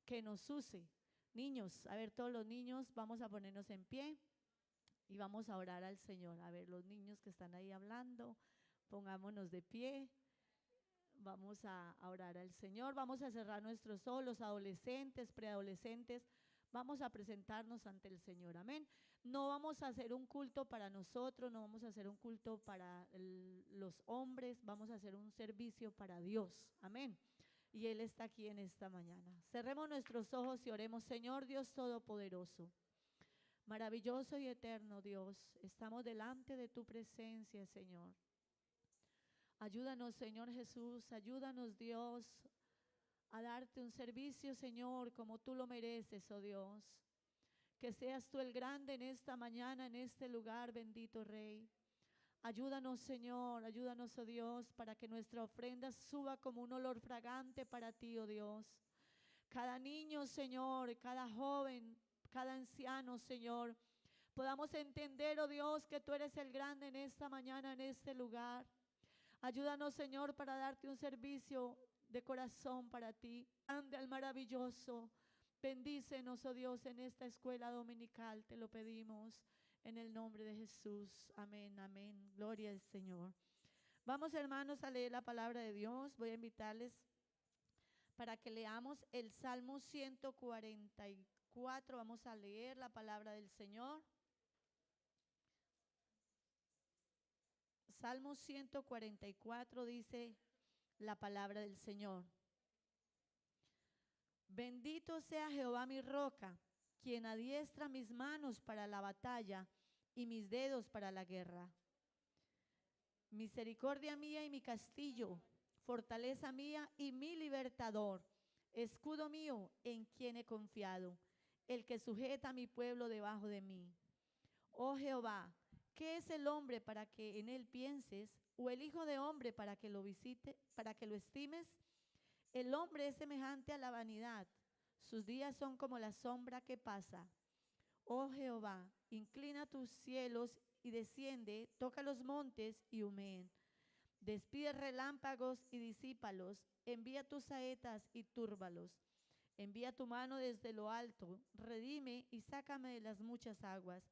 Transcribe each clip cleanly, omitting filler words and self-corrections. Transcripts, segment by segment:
que nos use. Niños, a ver, todos los niños, vamos a ponernos en pie y vamos a orar al Señor. A ver, los niños que están ahí hablando, pongámonos de pie. Vamos a orar al Señor, vamos a cerrar nuestros ojos, los adolescentes, preadolescentes, vamos a presentarnos ante el Señor, amén. No vamos a hacer un culto para nosotros, no vamos a hacer un culto para los hombres, vamos a hacer un servicio para Dios, amén. Y Él está aquí en esta mañana. Cerremos nuestros ojos y oremos. Señor Dios Todopoderoso, maravilloso y eterno Dios, estamos delante de tu presencia, Señor. Ayúdanos, Señor Jesús, ayúdanos, Dios, a darte un servicio, Señor, como tú lo mereces, oh Dios. Que seas tú el grande en esta mañana, en este lugar, bendito Rey. Ayúdanos, Señor, ayúdanos, oh Dios, para que nuestra ofrenda suba como un olor fragante para ti, oh Dios. Cada niño, Señor, cada joven, cada anciano, Señor, podamos entender, oh Dios, que tú eres el grande en esta mañana, en este lugar. Ayúdanos, Señor, para darte un servicio de corazón para ti. Ande al maravilloso. Bendícenos, oh Dios, en esta escuela dominical. Te lo pedimos en el nombre de Jesús. Amén, amén. Gloria al Señor. Vamos, hermanos, a leer la palabra de Dios. Voy a invitarles para que leamos el Salmo 144. Vamos a leer la palabra del Señor. Salmo 144 dice la palabra del Señor. Bendito sea Jehová mi roca, quien adiestra mis manos para la batalla y mis dedos para la guerra. Misericordia mía y mi castillo, fortaleza mía y mi libertador, escudo mío en quien he confiado, el que sujeta a mi pueblo debajo de mí. Oh Jehová, ¿qué es el hombre para que en él pienses? ¿O el hijo de hombre para que lo estimes? El hombre es semejante a la vanidad. Sus días son como la sombra que pasa. Oh Jehová, inclina tus cielos y desciende, toca los montes y humeen. Despide relámpagos y disípalos. Envía tus saetas y túrbalos. Envía tu mano desde lo alto. Redime y sácame de las muchas aguas,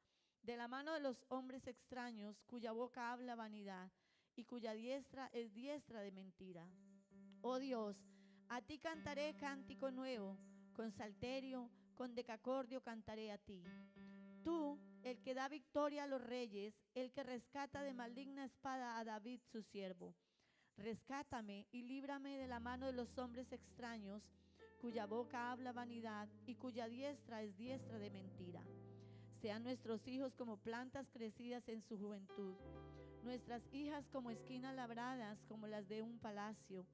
de la mano de los hombres extraños, cuya boca habla vanidad y cuya diestra es diestra de mentira. Oh Dios, a ti cantaré cántico nuevo, con salterio, con decacordio cantaré a ti. Tú, el que da victoria a los reyes, el que rescata de maligna espada a David su siervo. Rescátame y líbrame de la mano de los hombres extraños, cuya boca habla vanidad y cuya diestra es diestra de mentira. Sean nuestros hijos como plantas crecidas en su juventud, nuestras hijas como esquinas labradas, como las de un palacio,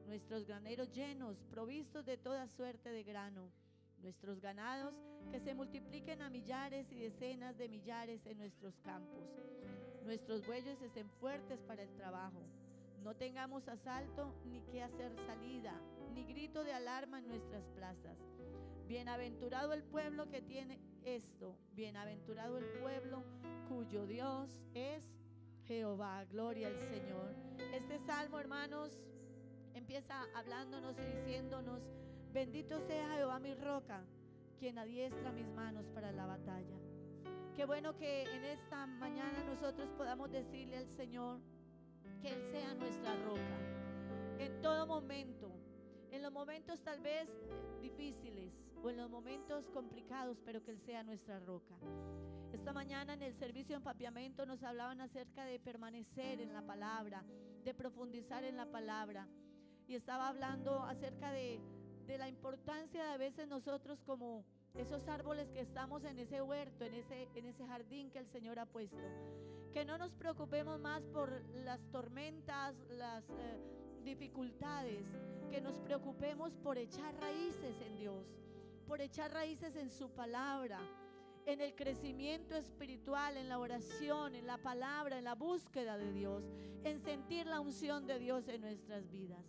nuestros graneros llenos, provistos de toda suerte de grano, nuestros ganados que se multipliquen a millares y decenas de millares en nuestros campos. Nuestros bueyes estén fuertes para el trabajo. No tengamos asalto ni que hacer salida, ni grito de alarma en nuestras plazas. Bienaventurado el pueblo que tiene esto, bienaventurado el pueblo cuyo Dios es Jehová. Gloria al Señor. Este salmo, hermanos, empieza hablándonos y diciéndonos: bendito sea Jehová mi roca, quien adiestra mis manos para la batalla. Qué bueno que en esta mañana nosotros podamos decirle al Señor que Él sea nuestra roca en todo momento, en los momentos tal vez difíciles o en los momentos complicados, pero que Él sea nuestra roca. Esta mañana en el servicio de empapiamiento nos hablaban acerca de permanecer en la palabra, de profundizar en la palabra, y estaba hablando acerca de la importancia de a veces nosotros, como esos árboles que estamos en ese huerto, en ese jardín que el Señor ha puesto, que no nos preocupemos más por las tormentas, las dificultades, que nos preocupemos por echar raíces en Dios, por echar raíces en su palabra, en el crecimiento espiritual, en la oración, en la palabra, en la búsqueda de Dios, en sentir la unción de Dios en nuestras vidas.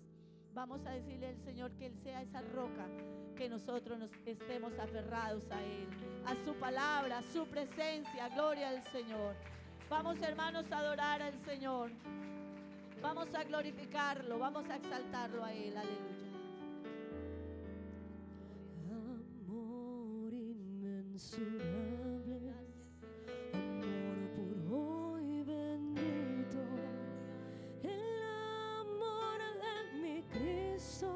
Vamos a decirle al Señor que Él sea esa roca, que nosotros nos estemos aferrados a Él, a su palabra, a su presencia. Gloria al Señor. Vamos, hermanos, a adorar al Señor. Vamos a glorificarlo, vamos a exaltarlo a Él. Aleluya. inconmensurable, amor puro y bendito, el amor de mi Cristo,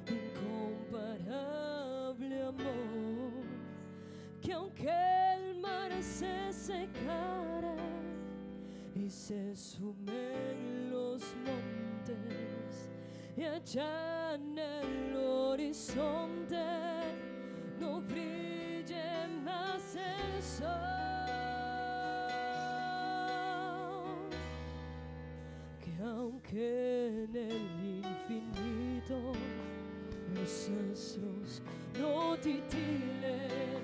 incomparable amor, que aunque el mar se secara y se sumen los montes, y allá en el horizonte no brille más el sol, que aunque en el infinito los astros no titilen,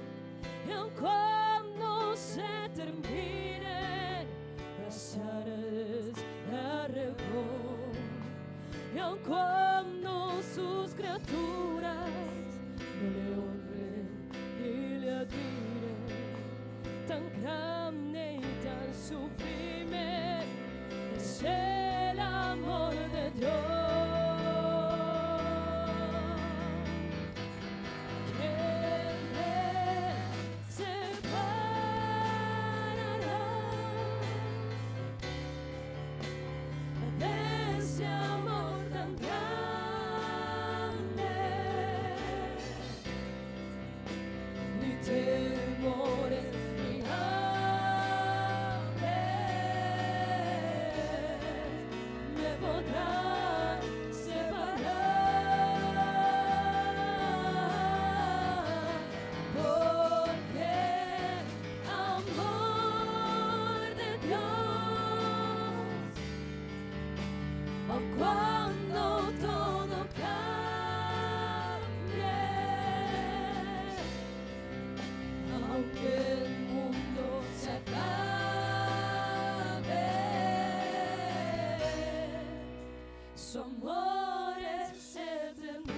y aun cuando se terminen las aras de arrebol, y aun cuando sus criaturas no le honren y le admiren, tan grande y tan sublime es el amor de Dios. Temores ni hambre me podrán separar, porque amor de Dios, aun cuando todo cambie, aunque el mundo se acabe, su amor es eterno.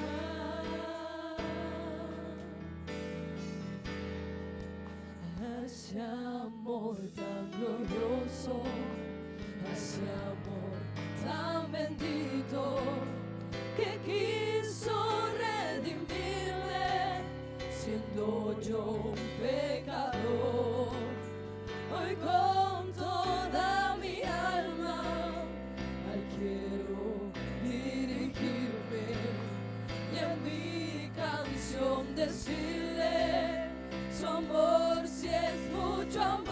Ese amor tan glorioso, ese amor tan bendito, que quiso redimirme siendo yo un pecador. Hoy con toda mi alma al quiero dirigirme y en mi canción decirle: su amor si es mucho amor,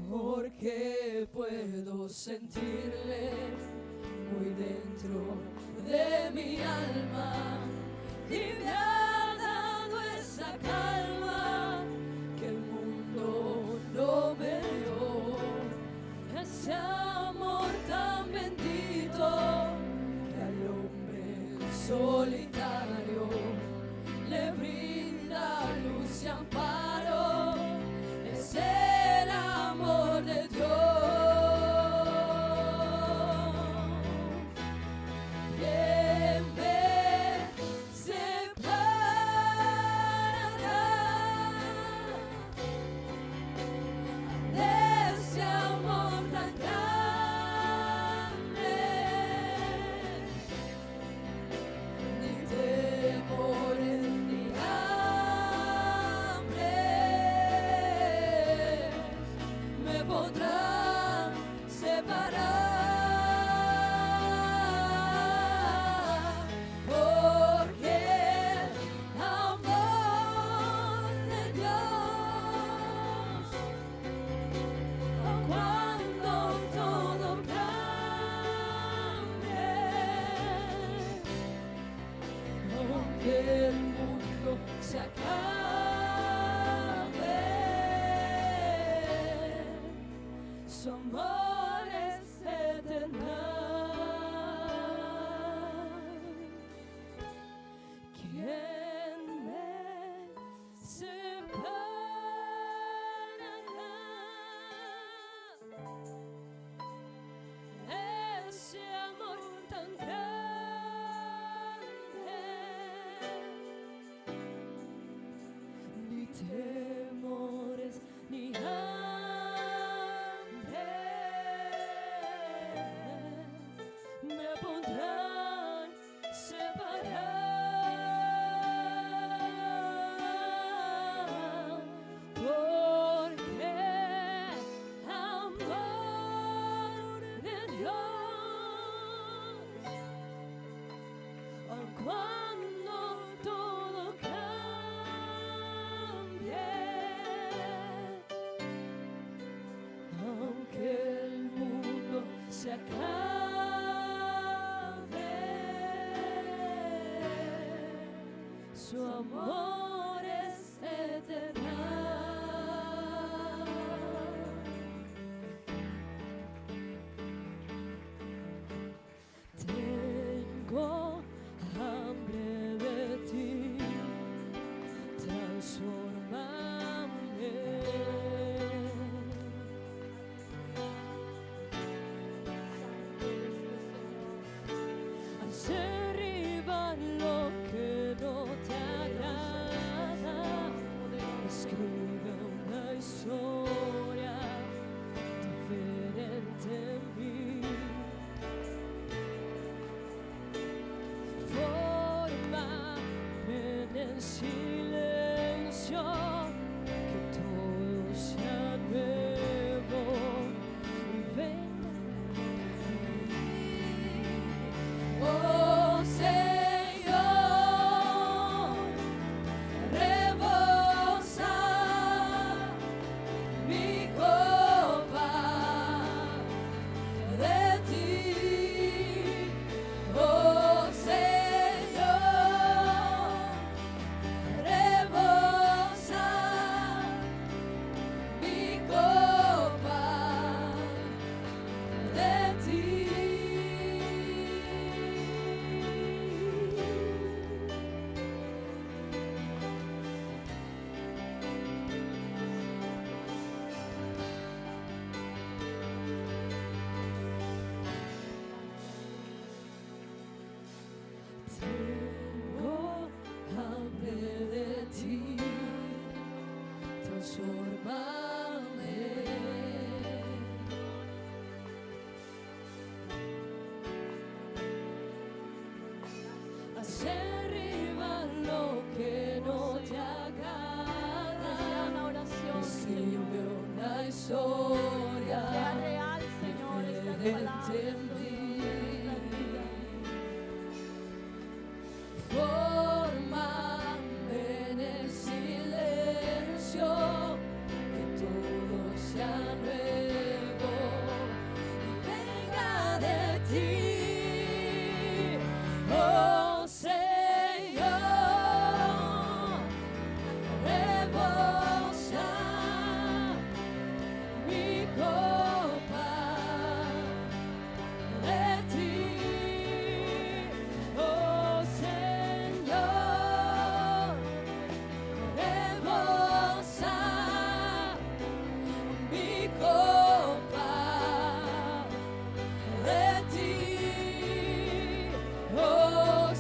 porque puedo sentirle muy dentro de mi alma, y me ha dado esa calma que el mundo no me dio, ese amor tan bendito que al hombre solitario le brinda luz y amparo, es el amor de Dios. Podrán separar, porque el amor de Dios, cuando todo cambie, aunque el mundo se acabe, su amor es eterno. ¿Quién me separará? Ese amor tan grande, ni temores ni hambre cuando todo cambie, aunque el mundo se acabe, su amor es eterno. Tengo hambre de ti, transfórmame. Haz derribar lo que no te agrada, escribe una historia diferente en mí. Fórmame en el silencio, que todo sea nuevo y venga de ti. Oh Señor, rebosa mi copa de ti. Oh Señor, rebosa mi copa de ti. Tengo hambre de ti, transfórmame. Haz derribar lo que no te agrada, Una oración, escribe Señor. una historia Sea real, Señor, estas palabras. diferente en mí. Fórmame en el silencio, que todo sea nuevo y venga de ti. Oh Señor, rebosa mi copa de ti. Oh Señor, rebosa mi copa de ti. Oh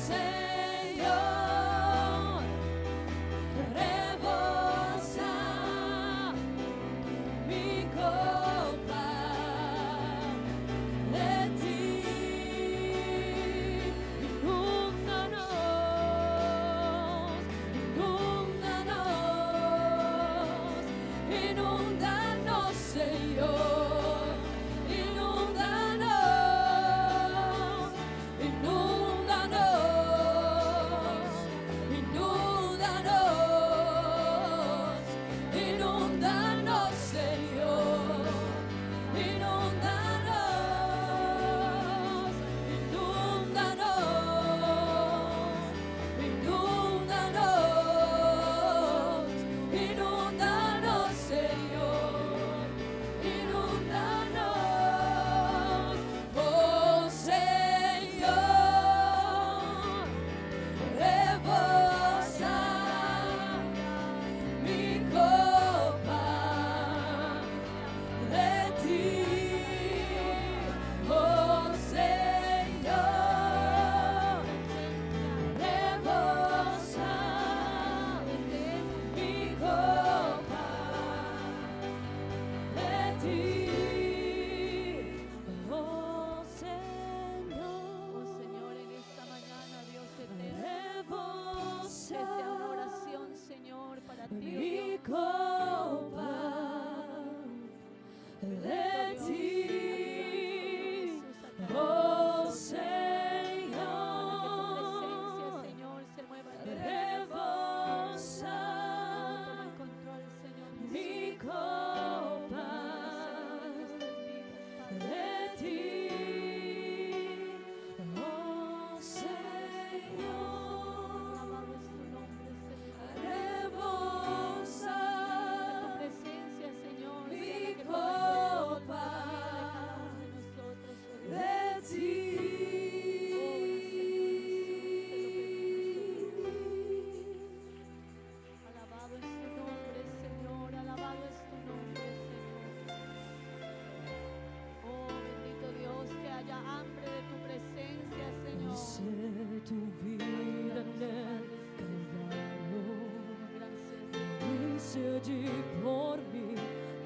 allí por mí,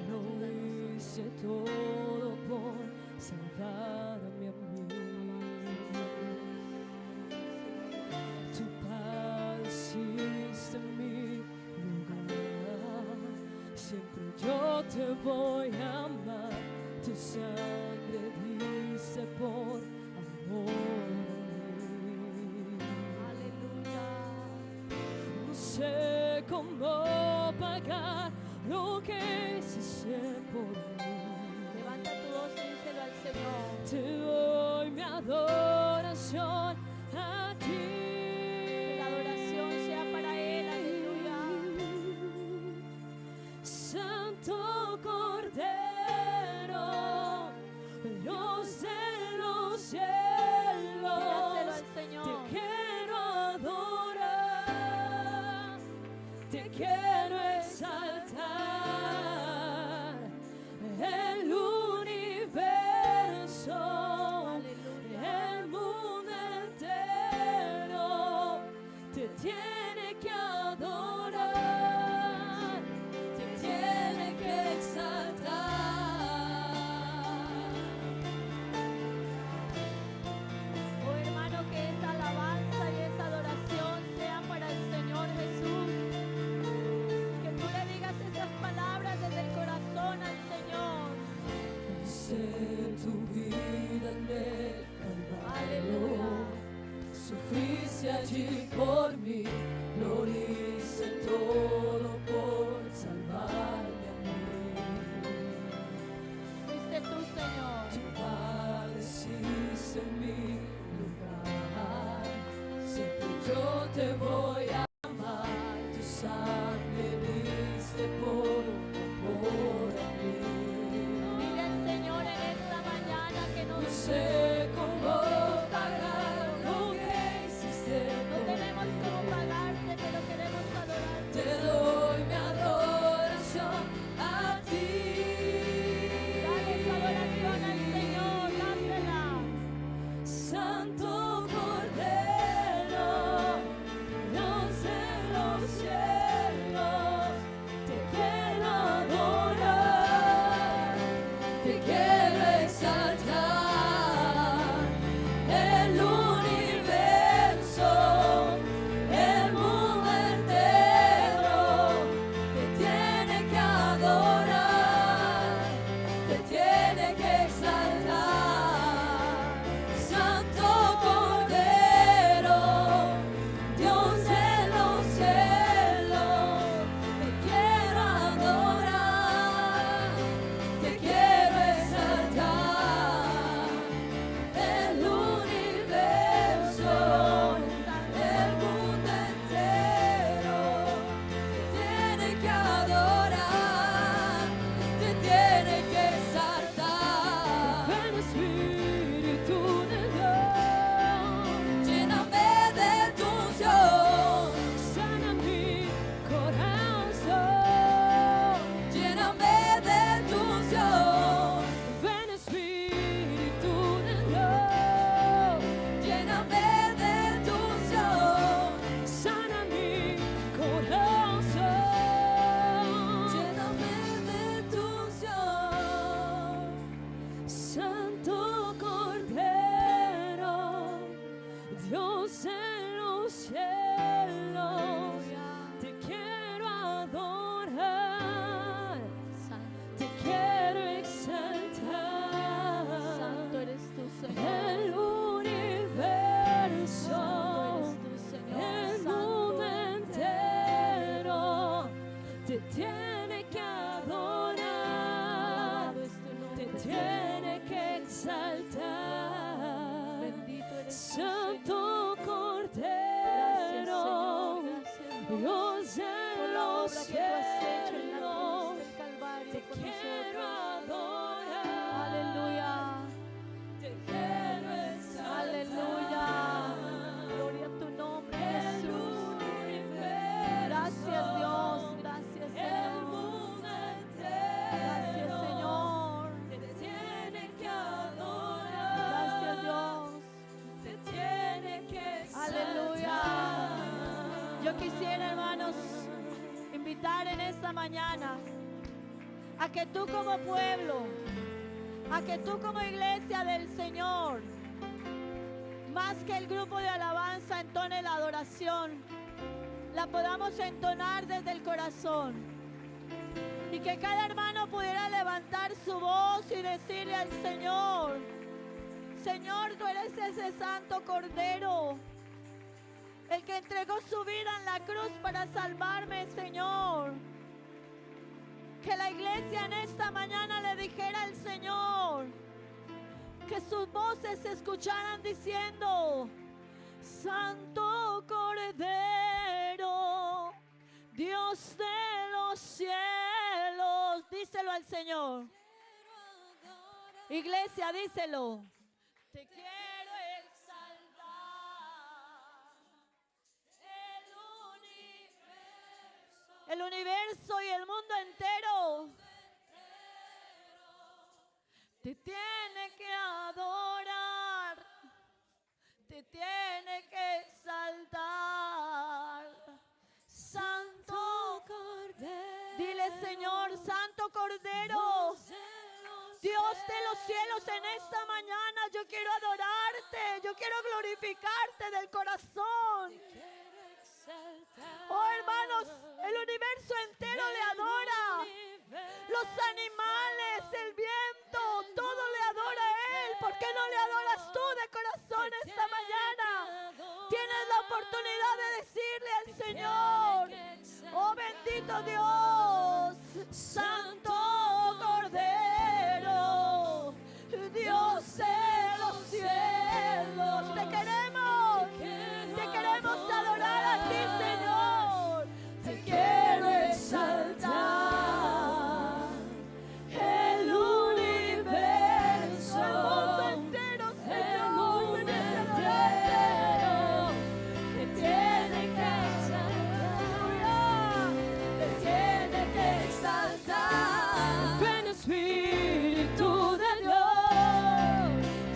lo hice todo por salvarme a mí. Tu padeciste en mi lugar, siempre yo te voy a amar. Tu sangre diste por amor a mí. Aleluya. No sé cómo pagar lo que hiciste por mí. Levanta tu voz y díselo al Señor. Te doy mi adoración a ti. Que la adoración sea para Él. Aleluya. Santo Cordero, Dios de los Dígaselo cielos, al Señor. te quiero adorar, te quiero exaltar. El universo, Aleluya. el mundo entero te tiene que adorar, te tiene que exaltar. Oh hermano, que esa alabanza y esa adoración sea para el Señor Jesús. Que tú le digas esas palabras desde el corazón al Señor. Sé tu vida en el Calvario, Aleluya. sufriste allí por mí, lo hice todo por salvarme a mí. Fuiste tú, Señor. Tu padeciste en mi lugar, siempre yo te voy a amar. Tu sangre diste por amor a mí. Dile al Señor en esta mañana que No nos sé cómo pagar lo que hiciste no por tenemos mí. cómo pagarte, pero queremos adorarte. Te doy mi adoración a ti. Dale esa adoración al Señor, dásela. Santo Cordero, Dios de los cielos, te quiero adorar, te quiero exaltar. El universo, el mundo entero te tiene que adorar, te tiene que exaltar. Santo Cordero, Dios de los cielos, te quiero adorar, te quiero exaltar. El universo, el mundo entero te tiene que adorar, te tiene que exaltar. Ven Espíritu de Dios, lléname de tu unción, sana mi corazón, lléname de tu unción. Ven Espíritu de Dios, lléname de tu unción, sana mi corazón, lléname de tu unción. Santo Cordero, Dios en los cielos, te quiero adorar, te quiero exaltar. Santo eres tú, Señor. El universo, Santo eres tú, Señor. el Santo. mundo entero te tiene que adorar, Alabado es tu te nombre, tiene Señor. que exaltar. Bendito eres tú, Santo Señor. Cordero, Gracias, Señor. Gracias, Dios. Dios de Por la los obra que tú has hecho en la cielos, cruz del Calvario te por quiero nosotros. adorar, Aleluya. te quiero exaltar. Aleluya. Gloria a tu nombre, El Jesús. universo, Gracias, Dios. Gracias, el Señor. mundo entero Gracias, Señor. te tiene que adorar, Gracias, Dios. te tiene que exaltar. Aleluya. Yo quisiera, hermanos, invitar invitar en esta mañana a que tú como pueblo, a que tú como iglesia del Señor, más que el grupo de alabanza entone la adoración, la podamos entonar desde el corazón. Y que cada hermano pudiera levantar su voz y decirle al Señor: Señor, tú eres ese santo Cordero, el que entregó su vida en la cruz para salvarme, Señor. Que la iglesia en esta mañana le dijera al Señor, que sus voces se escucharan diciendo: Santo Cordero, Dios de los cielos. Díselo al Señor. Iglesia, díselo. Te quiero exaltar. El universo y el mundo entero te tiene que adorar, te tiene que exaltar. Santo Cordero, dile: Señor, Santo Cordero, Dios de los cielos, en esta mañana yo quiero adorarte, yo quiero glorificarte del corazón. Oh, hermanos, el universo entero le adora. Los animales, el viento, todo le adora a Él. ¿Por qué no le adoras tú de corazón esta mañana? Tienes la oportunidad de decirle al Señor: oh, bendito Dios, Santo Cordero, Dios de los cielos. Te queremos adorar a ti, Señor. Te quiero exaltar. El universo, el mundo entero, Señor, te tiene que exaltar. Te tiene que exaltar. Ven, Espíritu de Dios,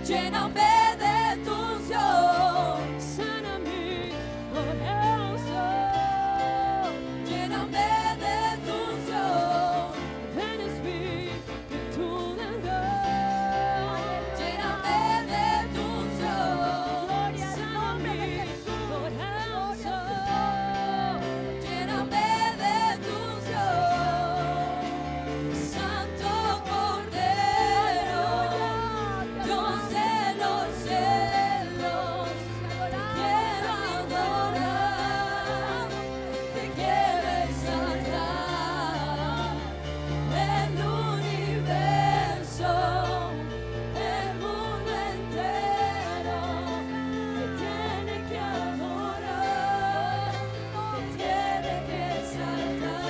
lléname de tu unción. Sana mi corazón, lléname de tu unción. Ven, Espíritu de Dios, lléname de tu unción. Gloria al nombre de Jesús. Lléname de tu unción. Santo Cordero, Dios de los cielos, te quiero adorar, te quiero exaltar. El universo, el mundo entero te tiene que adorar, te tiene que exaltar.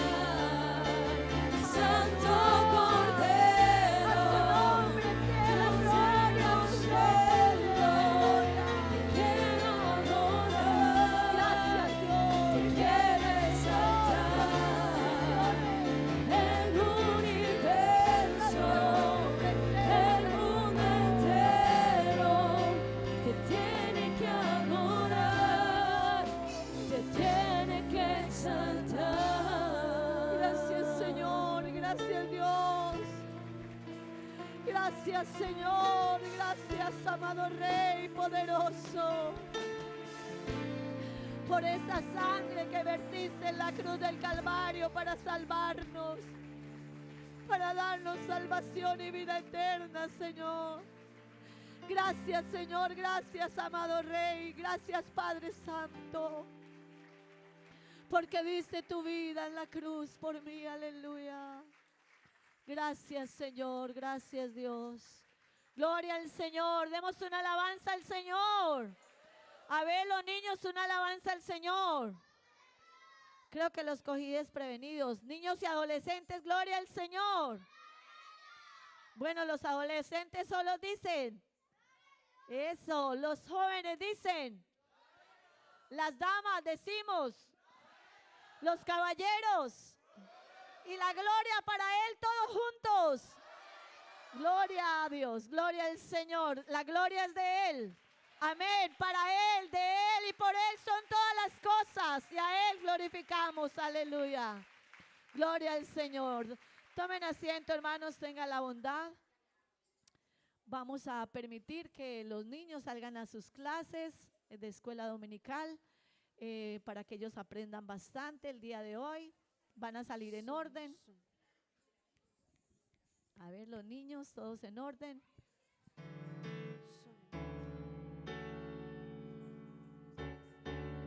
Santo Cordero, Dios de los cielos, te quiero adorar, te quiero exaltar. El universo, el mundo entero te tiene que adorar, te tiene que exaltar. Gracias, Señor, gracias, Dios. Gracias, Señor, gracias, amado Rey poderoso, por esa sangre que vertiste en la cruz del Calvario para salvarnos, para darnos salvación y vida eterna, Señor. Gracias, Señor, gracias, amado Rey, gracias, Padre Santo, porque diste tu vida en la cruz por mí, aleluya. Gracias, Señor, gracias, Dios. Gloria al Señor, demos una alabanza al Señor. A ver, los niños, una alabanza al Señor. Creo que los cogí desprevenidos. Niños y adolescentes, gloria al Señor. Bueno, los adolescentes solo dicen eso, los jóvenes dicen, las damas decimos, los caballeros, y la gloria para Él todos juntos. Gloria a Dios, gloria al Señor, la gloria es de Él. Amén, para Él, de Él y por Él son todas las cosas y a Él glorificamos, aleluya. Gloria al Señor. Tomen asiento, hermanos, tengan la bondad. Vamos a permitir que los niños salgan a sus clases de escuela dominical para que ellos aprendan bastante el día de hoy. Van a salir en orden. A ver, los niños, todos en orden.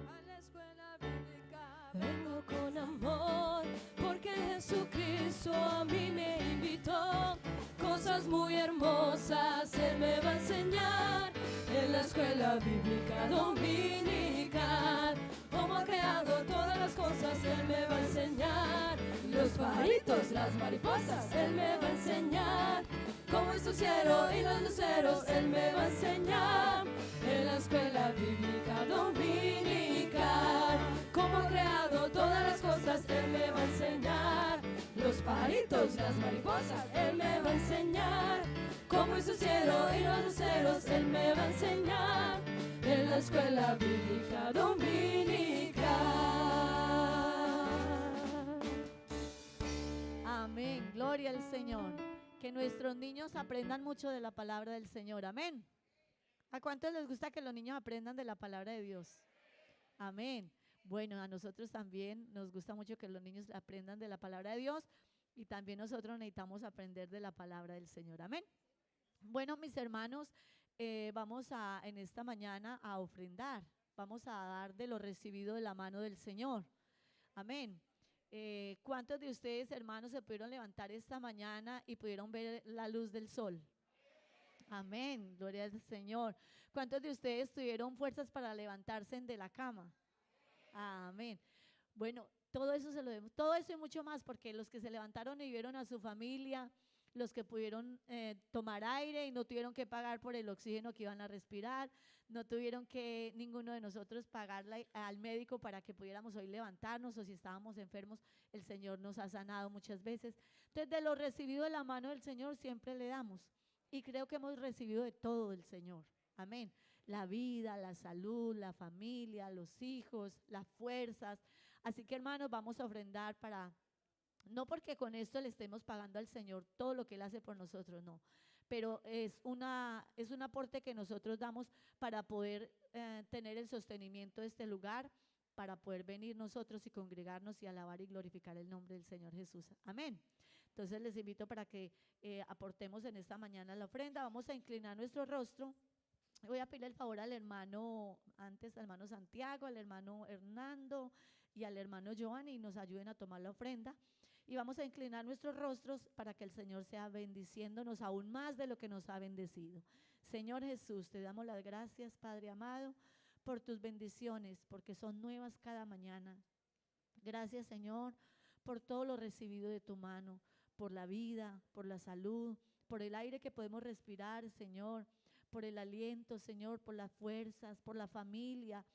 A la escuela bíblica vengo con amor, porque Jesucristo a mí me invitó. Cosas muy hermosas Él me va a enseñar en la escuela bíblica dominical. Cómo ha creado todas las cosas Él me va a enseñar. Los pajaritos, las mariposas Él me va a enseñar. Cómo es su cielo y los luceros Él me va a enseñar en la escuela bíblica dominical. Cómo ha creado todas las cosas Él me va a enseñar. Los pajaritos, las mariposas Él me va a enseñar. Cómo es su cielo y los luceros Él me va a enseñar en la escuela bíblica dominical. Amén, gloria al Señor. Que nuestros niños aprendan mucho de la palabra del Señor, amén. ¿A cuántos les gusta que los niños aprendan de la palabra de Dios? Amén. Bueno, a nosotros también nos gusta mucho que los niños aprendan de la palabra de Dios y también nosotros necesitamos aprender de la palabra del Señor, amén. Bueno, mis hermanos, vamos en esta mañana a ofrendar, vamos a dar de lo recibido de la mano del Señor, amén. ¿Cuántos de ustedes, hermanos, se pudieron levantar esta mañana y pudieron ver la luz del sol? Amén, gloria al Señor. ¿Cuántos de ustedes tuvieron fuerzas para levantarse de la cama? Amén. Bueno, todo eso se lo debemos, todo eso y mucho más, porque los que se levantaron y vieron a su familia, los que pudieron tomar aire y no tuvieron que pagar por el oxígeno que iban a respirar, no tuvieron que ninguno de nosotros pagarle al médico para que pudiéramos hoy levantarnos, o si estábamos enfermos, el Señor nos ha sanado muchas veces. Entonces, de lo recibido de la mano del Señor siempre le damos, y creo que hemos recibido de todo del Señor, amén. La vida, la salud, la familia, los hijos, las fuerzas. Así que, hermanos, vamos a ofrendar para, no porque con esto le estemos pagando al Señor todo lo que Él hace por nosotros, no, pero es un aporte que nosotros damos para poder tener el sostenimiento de este lugar, para poder venir nosotros y congregarnos y alabar y glorificar el nombre del Señor Jesús, amén. Entonces les invito para que aportemos en esta mañana la ofrenda. Vamos a inclinar nuestro rostro. Voy a pedir el favor al hermano, antes al hermano Santiago, al hermano Hernando y al hermano Giovanni, y nos ayuden a tomar la ofrenda. Y vamos a inclinar nuestros rostros para que el Señor sea bendiciéndonos aún más de lo que nos ha bendecido. Señor Jesús, te damos las gracias, Padre amado, por tus bendiciones, porque son nuevas cada mañana. Gracias, Señor, por todo lo recibido de tu mano, por la vida, por la salud, por el aire que podemos respirar, Señor, por el aliento, Señor, por las fuerzas, por la familia,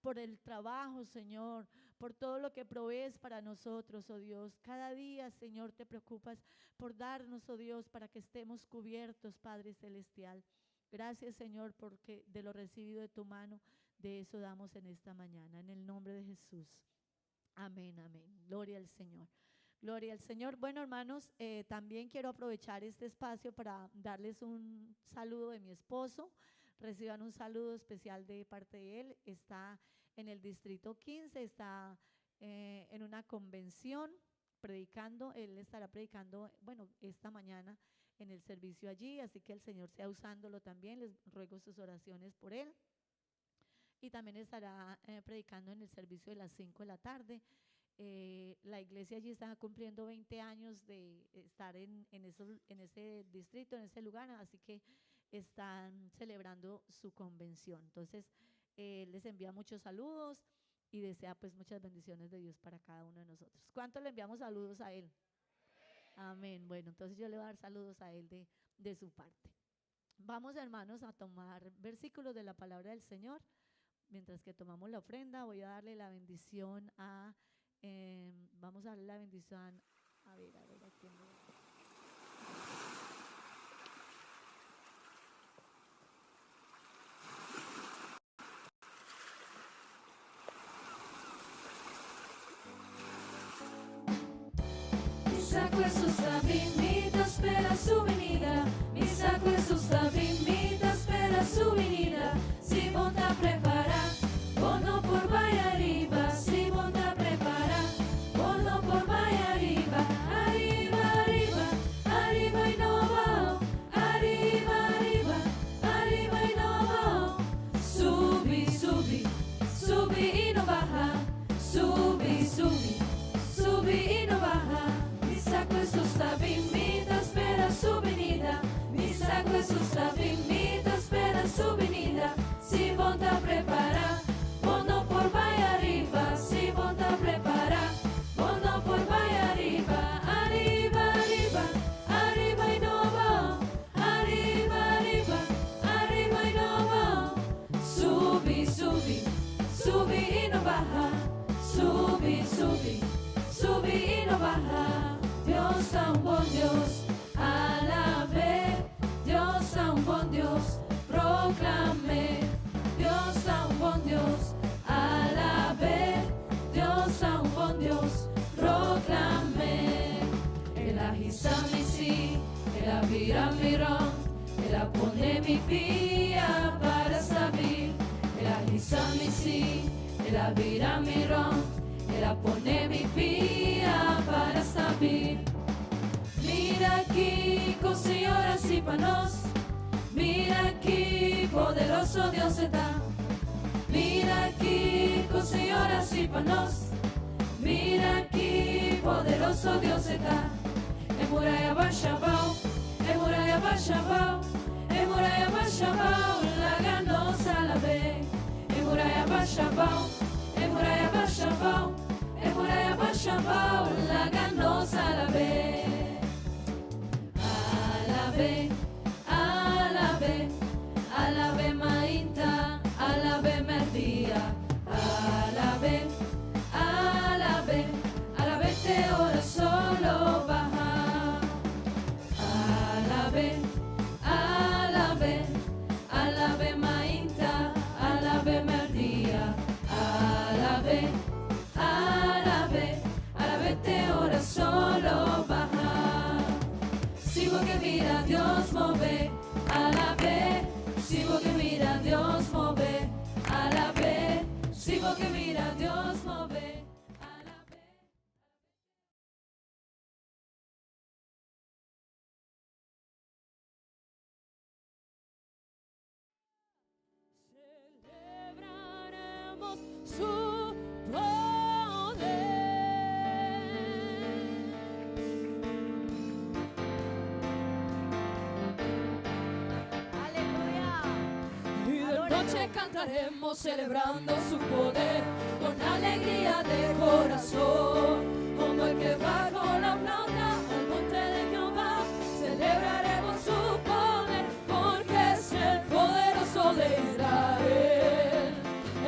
por el trabajo, Señor, por todo lo que provees para nosotros, oh Dios. Cada día, Señor, te preocupas por darnos, oh Dios, para que estemos cubiertos, Padre Celestial. Gracias, Señor, porque de lo recibido de tu mano, de eso damos en esta mañana, en el nombre de Jesús. Amén, amén. Gloria al Señor. Gloria al Señor. Bueno, hermanos, también quiero aprovechar este espacio para darles un saludo de mi esposo. Reciban un saludo especial de parte de él. Está en el distrito 15, está en una convención predicando. Él estará predicando, bueno, esta mañana en el servicio allí, así que el Señor sea usándolo también. Les ruego sus oraciones por él. Y también estará predicando en el servicio de las 5 de la tarde. La iglesia allí está cumpliendo 20 años de estar en ese distrito, en ese lugar, así que están celebrando su convención. Entonces, les envía muchos saludos y desea pues muchas bendiciones de Dios para cada uno de nosotros. ¿Cuánto le enviamos saludos a él? Amén. Bueno, entonces yo le voy a dar saludos a él de su parte. Vamos, hermanos, a tomar versículos de la palabra del Señor. Mientras que tomamos la ofrenda, voy a darle la bendición vamos a darle la bendición, a ver, ¿a quién le doy? saco Jesús invita, espera su venida. Mi saco Jesús invita, espera su venida. Si monta prepara, bono por vaya arriba. Si monta prepara, bono por vaya arriba. Arriba, arriba, arriba y no va. Arriba, arriba, arriba y no va. Subi, subi, subi y no baja. Subi, subi, subi y no baja. Mi saco Jesús invita, espera su venida. Mi saco Jesús invita, espera su venida. Si monta prepara, bono por vaya arriba. Si monta prepara, bono por vaya arriba. Arriba, arriba, arriba y no va. Arriba, arriba, arriba y no va. Subi, subi, subi y no baja. Subi, subi, subi y no baja. Dios a un buen Dios, alabé. Dios a un buen Dios, proclamé. Dios a un buen Dios, alabé. Dios a un buen Dios, proclamé. El agisamisi, el avira mirón, el apone mi pía para saber. El agisamisi, el avira mirón, el apone mi pía para saber. Mira aquí, con señoras y panos. Mira aquí, poderoso Dios está. Mira aquí, con señoras y panos. Mira aquí, poderoso Dios está. Emuraya Bashabao, Emuraya Bashabao, Emuraya Bashabao, la ganosa la ve. Emuraya Bashabao, Emuraya Bashabao, Emuraya Bashabao, la ganosa la ve. Alabe, alabe, alabe mainta, alabe merdía, alabe, alabe, alabe te ora solo baja. Alabe, alabe, alabe mainta, alabe merdía, alabe, alabe, alabe te ora solo baja. Sigo que mira Dios move, alabe. Sigo que mira Dios move, alabe. Sigo que mira Dios move, alabe. Celebraremos su poder. Aleluya. Y de noche cantaremos celebrando su poder con alegría de corazón, como el que va con la flauta al monte de Jehová. Celebraremos su poder porque es el poderoso de Israel,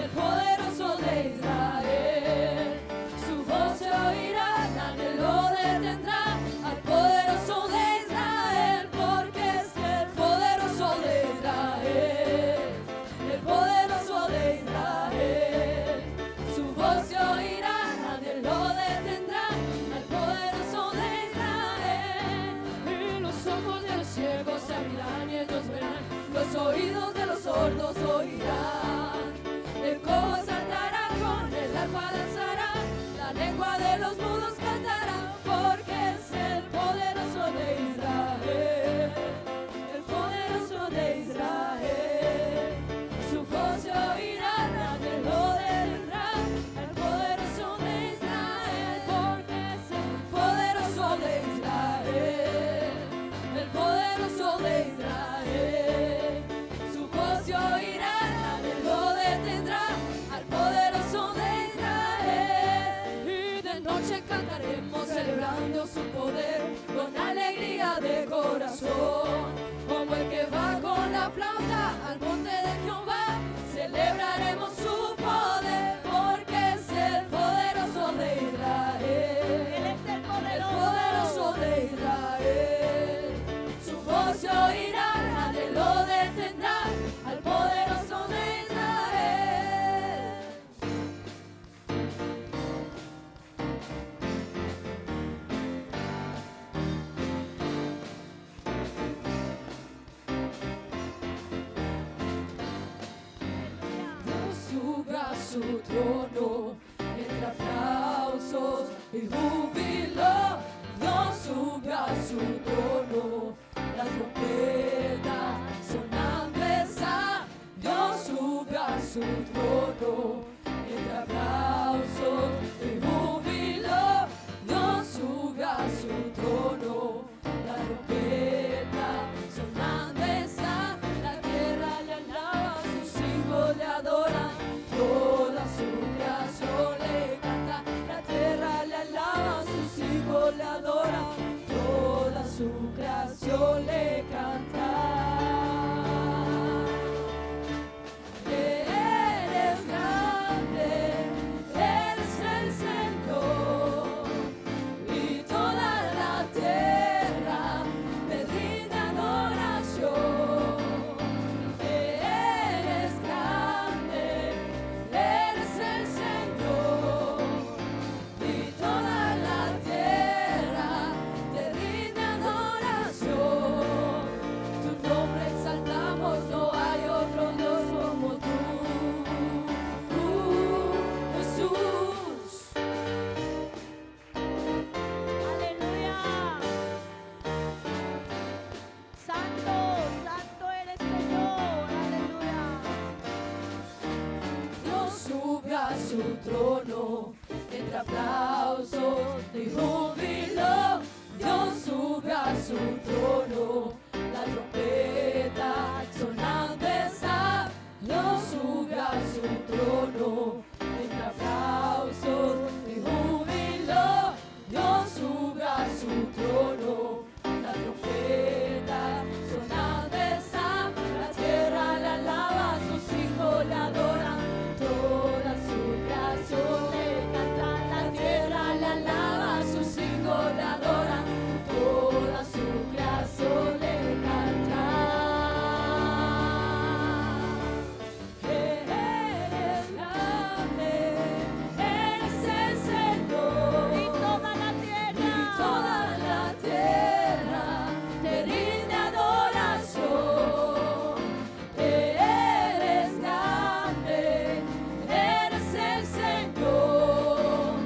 el poderoso de Israel. Su voz se oirá, nadie lo detendrá, al poderoso de Israel, porque es el poderoso de Israel, el poderoso de Israel. Su voz se oirá, nadie lo detendrá, al poderoso de Israel. Y los ojos de los ciegos se abrirán y ellos verán, los oídos de los sordos oirán. El cojo saltará, con el arpa danzará, la lengua de los mudos cantará, porque es el poderoso de Israel, el poderoso de Israel. Su voz se oirá, nadie lo detendrá, el poderoso de Israel, porque es el poderoso de Israel, el poderoso de Israel. Su voz se oirá, nadie lo detendrá, al poderoso de Israel. Y de noche cantaremos celebrando su poder con alegría de corazón, como el que va con la flauta al monte de Jehová. Celebraremos su poder porque es el poderoso de Israel, Él es el el poderoso. poderoso de Israel. Su voz se oirá, nadie lo detendrá, al poderoso de Israel. su trono, entre aplausos y júbilo, Dios sube a su trono, la trompeta sonando está, Dios sube a su trono, entre aplausos y júbilo, Dios sube a su trono, la trompeta sonando está, la tierra le alaba, sus hijos le adoran, toda su creación le canta, la tierra le alaba, sus hijos le adoran, toda su creación le canta. Eres grande, eres el Señor, y toda la tierra te rinde adoración. Eres grande, eres el Señor, y toda la tierra te rinde adoración. Tu nombre exaltamos, no hay otro Dios como tú, Jesús. Aleluya. Santo, santo eres Señor. Aleluya. Dios sube a su trono, entre aplausos y júbilo, Dios sube a su trono, la trompeta sonando está, Dios sube a su trono, entre aplausos y júbilo, Dios sube a su trono, la trompeta sonando está, la tierra le alaba, sus hijos le adoran, toda su creación le canta, la tierra le alaba, sus hijos le adoran, toda su creación le canta. Eres grande, eres el Señor, Y toda la tierra. y toda la tierra te rinde adoración. Eres grande, eres el Señor,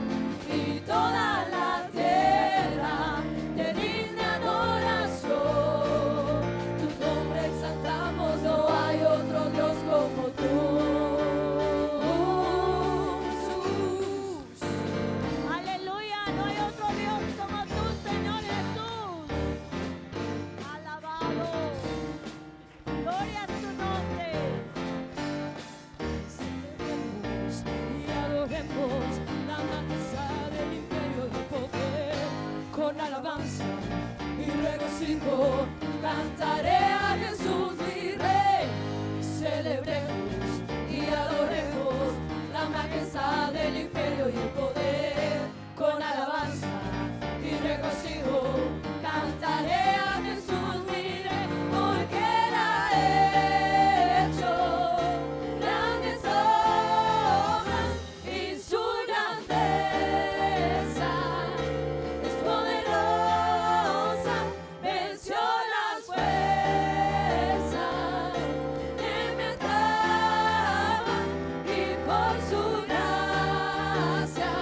y toda la tierra te rinde adoración. Tu nombre exaltamos, no hay otro Dios como tú, Jesús. Aleluya. No hay otro Dios como tú, Señor Jesús. Alabado. Gloria a tu nombre. Celebremos y adoremos la majestad del imperio y poder, con alabanza y regocijo cantaré a Jesús mi Rey. Celebremos y adoremos la majestad del imperio y el poder, con alabanza y regocijo cantaré a Jesús mi Rey, porque Él ha hecho grandes obras y su grandeza es poderosa, venció las fuerzas que me ataban, y por su gracia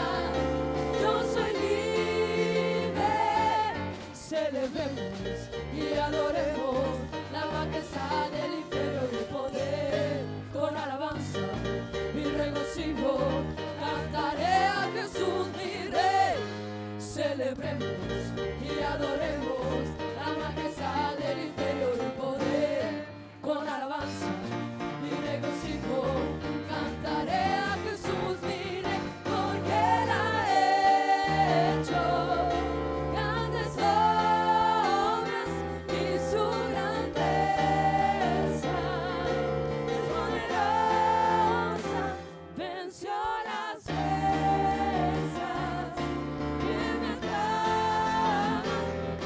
yo soy libre. Celebremos y adoremos la majestad del imperio y el poder, con alabanza y regocijo cantaré a Jesús mi Rey. Celebremos y adoremos la majestad del imperio y el poder, con alabanza y regocijo cantaré a Jesús mi Rey, porque Él ha hecho grandes obras y su grandeza es poderosa, venció las fuerzas que me ataban, y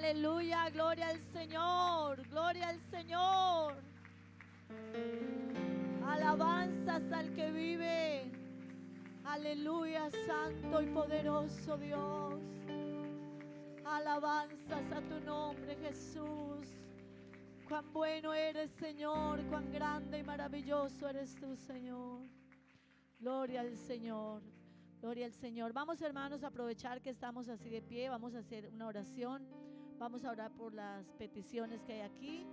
Aleluya, gloria al Señor, gloria al Señor. Alabanzas al que vive. Aleluya, santo y poderoso Dios. Alabanzas a tu nombre, Jesús. Cuán bueno eres, Señor, cuán grande y maravilloso eres tú, Señor. Gloria al Señor, gloria al Señor. Vamos, hermanos, a aprovechar que estamos así de pie. Vamos a hacer una oración. Vamos a orar por las peticiones que hay aquí.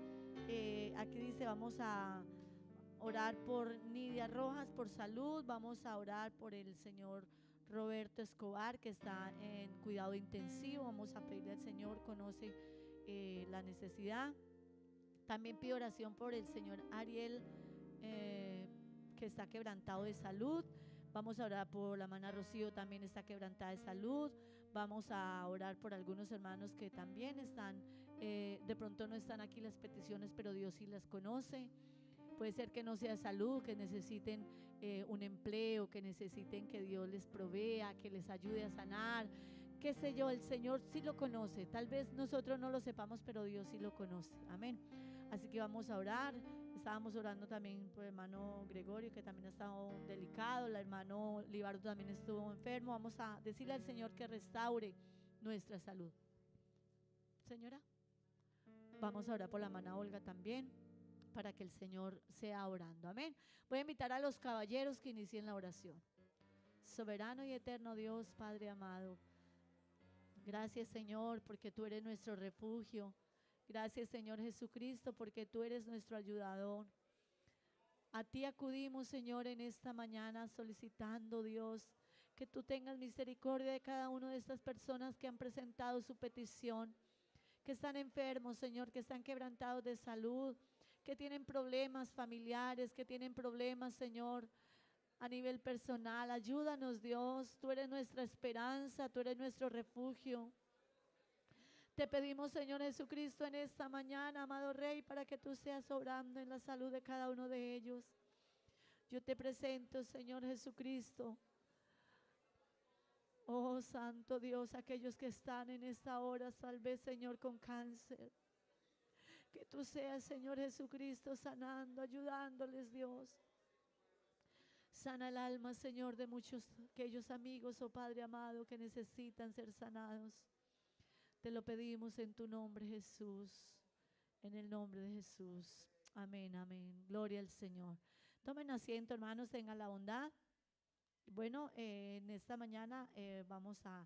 Aquí dice, vamos a orar por Nidia Rojas, por salud. Vamos a orar por el señor Roberto Escobar, que está en cuidado intensivo. Vamos a pedirle al Señor, conoce la necesidad. También pido oración por el señor Ariel, que está quebrantado de salud. Vamos a orar por la hermana Rocío, también está quebrantada de salud. Vamos a orar por algunos hermanos que también están, de pronto no están aquí las peticiones, pero Dios sí las conoce. Puede ser que no sea salud, que necesiten un empleo, que necesiten que Dios les provea, que les ayude a sanar. Qué sé yo, el Señor sí lo conoce. Tal vez nosotros no lo sepamos, pero Dios sí lo conoce. Amén. Así que vamos a orar. Estábamos orando también por el hermano Gregorio, que también ha estado delicado. El hermano Libardo también estuvo enfermo. Vamos a decirle al Señor que restaure nuestra salud. Señora, vamos a orar por la hermana Olga también, para que el Señor sea orando. Amén. Voy a invitar a los caballeros que inicien la oración. Soberano y eterno Dios, Padre amado, gracias, Señor, porque tú eres nuestro refugio. Gracias, Señor Jesucristo, porque tú eres nuestro ayudador. A ti acudimos, Señor, en esta mañana solicitando, Dios, que tú tengas misericordia de cada una de estas personas que han presentado su petición, que están enfermos, Señor, que están quebrantados de salud, que tienen problemas familiares, que tienen problemas, Señor, a nivel personal. Ayúdanos, Dios, tú eres nuestra esperanza, tú eres nuestro refugio. Te pedimos, Señor Jesucristo, en esta mañana, amado Rey, para que tú seas obrando en la salud de cada uno de ellos. Yo te presento, Señor Jesucristo, oh Santo Dios, aquellos que están en esta hora, tal vez, Señor, con cáncer. Que tú seas, Señor Jesucristo, sanando, ayudándoles, Dios. Sana el alma, Señor, de muchos aquellos amigos, oh Padre amado, que necesitan ser sanados. Te lo pedimos en tu nombre, Jesús, en el nombre de Jesús. Amén, amén. Gloria al Señor. Tomen asiento, hermanos, tengan la bondad. Bueno, en esta mañana vamos a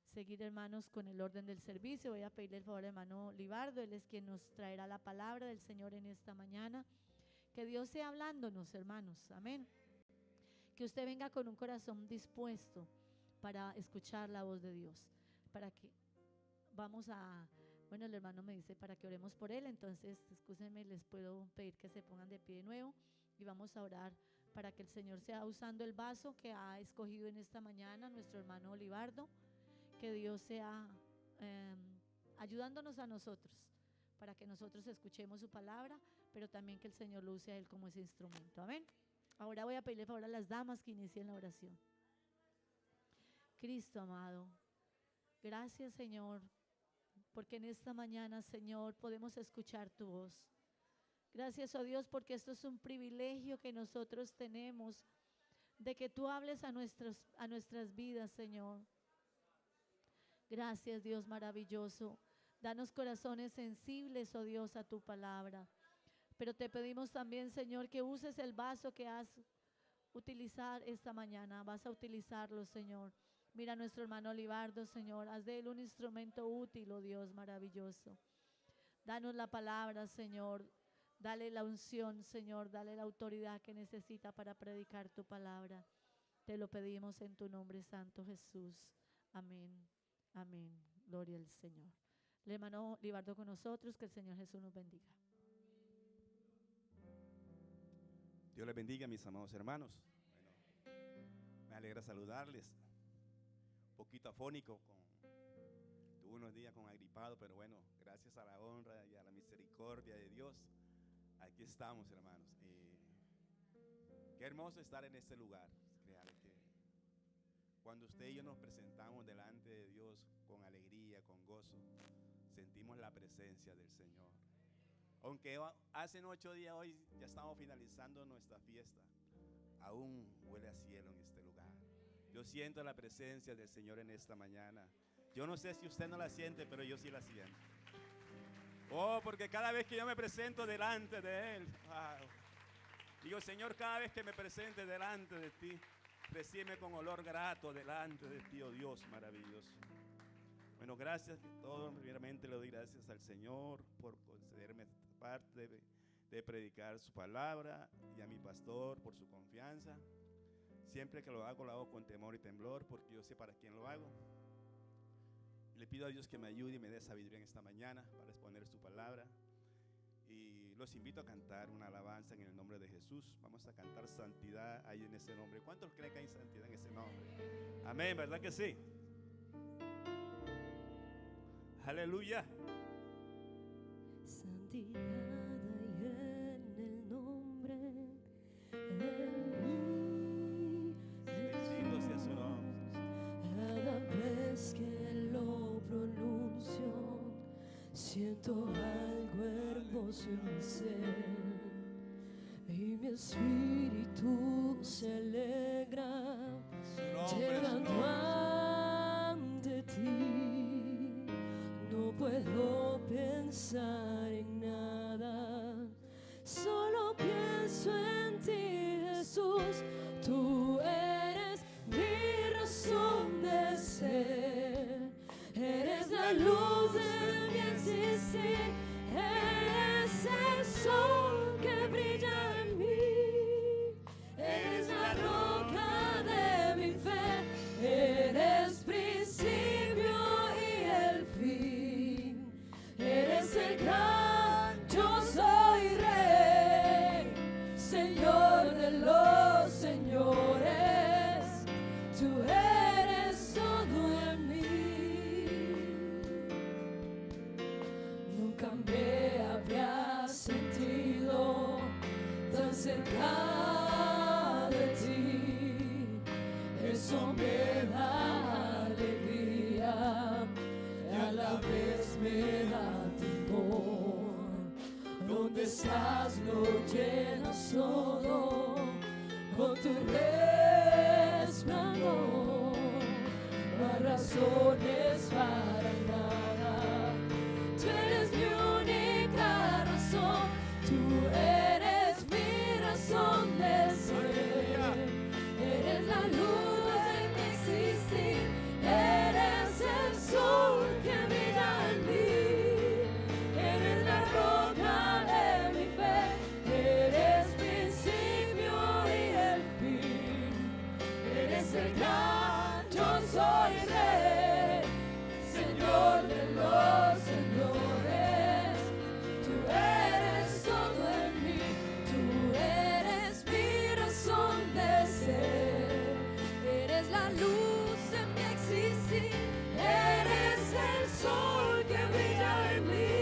seguir, hermanos, con el orden del servicio. Voy a pedirle el favor al hermano Libardo, él es quien nos traerá la palabra del Señor en esta mañana. Que Dios sea hablándonos, hermanos, amén. Que usted venga con un corazón dispuesto para escuchar la voz de Dios. Para que bueno, el hermano me dice para que oremos por él, entonces, excúsenme, les puedo pedir que se pongan de pie de nuevo y vamos a orar para que el Señor sea usando el vaso que ha escogido en esta mañana nuestro hermano Libardo. Que Dios sea ayudándonos a nosotros para que nosotros escuchemos su palabra, pero también que el Señor lo use a él como ese instrumento. Amén. Ahora voy a pedirle favor a las damas que inicien la oración. Cristo amado, gracias, Señor, porque en esta mañana, Señor, podemos escuchar tu voz. Gracias, oh Dios, porque esto es un privilegio que nosotros tenemos de que tú hables a nuestras vidas, Señor. Gracias, Dios maravilloso. Danos corazones sensibles, oh Dios, a tu palabra. Pero te pedimos también, Señor, que uses el vaso que has utilizar esta mañana. Vas a utilizarlo, Señor. Mira a nuestro hermano Libardo, Señor. Haz de él un instrumento útil, oh Dios maravilloso. Danos la palabra, Señor. Dale la unción, Señor. Dale la autoridad que necesita para predicar tu palabra. Te lo pedimos en tu nombre santo, Jesús. Amén. Amén. Gloria al Señor. El hermano Libardo con nosotros. Que el Señor Jesús nos bendiga. Dios les bendiga, mis amados hermanos. Bueno, me alegra saludarles. Un poquito afónico, tuve unos días con agripado, pero bueno, gracias a la honra y a la misericordia de Dios, aquí estamos, hermanos. Qué hermoso estar en este lugar. Créale que cuando usted y yo nos presentamos delante de Dios con alegría, con gozo, sentimos la presencia del Señor. Aunque hace 8 días, hoy ya estamos finalizando nuestra fiesta, aún huele a cielo en este lugar. Yo siento la presencia del Señor en esta mañana. Yo no sé si usted no la siente, pero yo sí la siento. Oh, porque cada vez que yo me presento delante de Él, wow, digo, Señor, cada vez que me presente delante de ti, recíbeme con olor grato delante de ti, oh Dios maravilloso. Bueno, gracias a todos. Primeramente le doy gracias al Señor por concederme esta parte de predicar su palabra, y a mi pastor por su confianza. Siempre que lo hago con temor y temblor, porque yo sé para quién lo hago. Le pido a Dios que me ayude y me dé sabiduría en esta mañana para exponer su palabra. Y los invito a cantar una alabanza en el nombre de Jesús. Vamos a cantar santidad ahí en ese nombre. ¿Cuántos creen que hay santidad en ese nombre? Amén, ¿verdad que sí? Aleluya. Santidad hay en el nombre de mí. Bendito sea su nombre. Cada vez que lo pronuncio, siento algo hermoso en mi ser, y mi espíritu se alegra llegando ante ti. No puedo pensar en nada, solo pienso en ti, Jesús. Tú eres mi razón de ser, eres la luz de mi existir, eres el sol que brilla en mí, eres la roca de mi fe, eres principio y el fin, eres el gran yo soy rey, Señor de los señores. Tú eres todo en mí. Nunca me había sentido tan cerca de ti. Eso me da alegría y a la vez me da temor. ¿Dónde estás? Lo llenas todo con tu resplandor. No hay razones para nada. Tú eres mi única razón. Tú eres mi razón de ser. Eres la luz de mi existir. Eres el sol que brilla en mí. Eres la roca de mi fe. Eres principio y el fin. Eres el gran yo soy rey, Señor de los señores. Tú eres todo en mí. Tú eres mi razón de ser. Eres la luz de mi existir. Eres el sol que brilla en mí.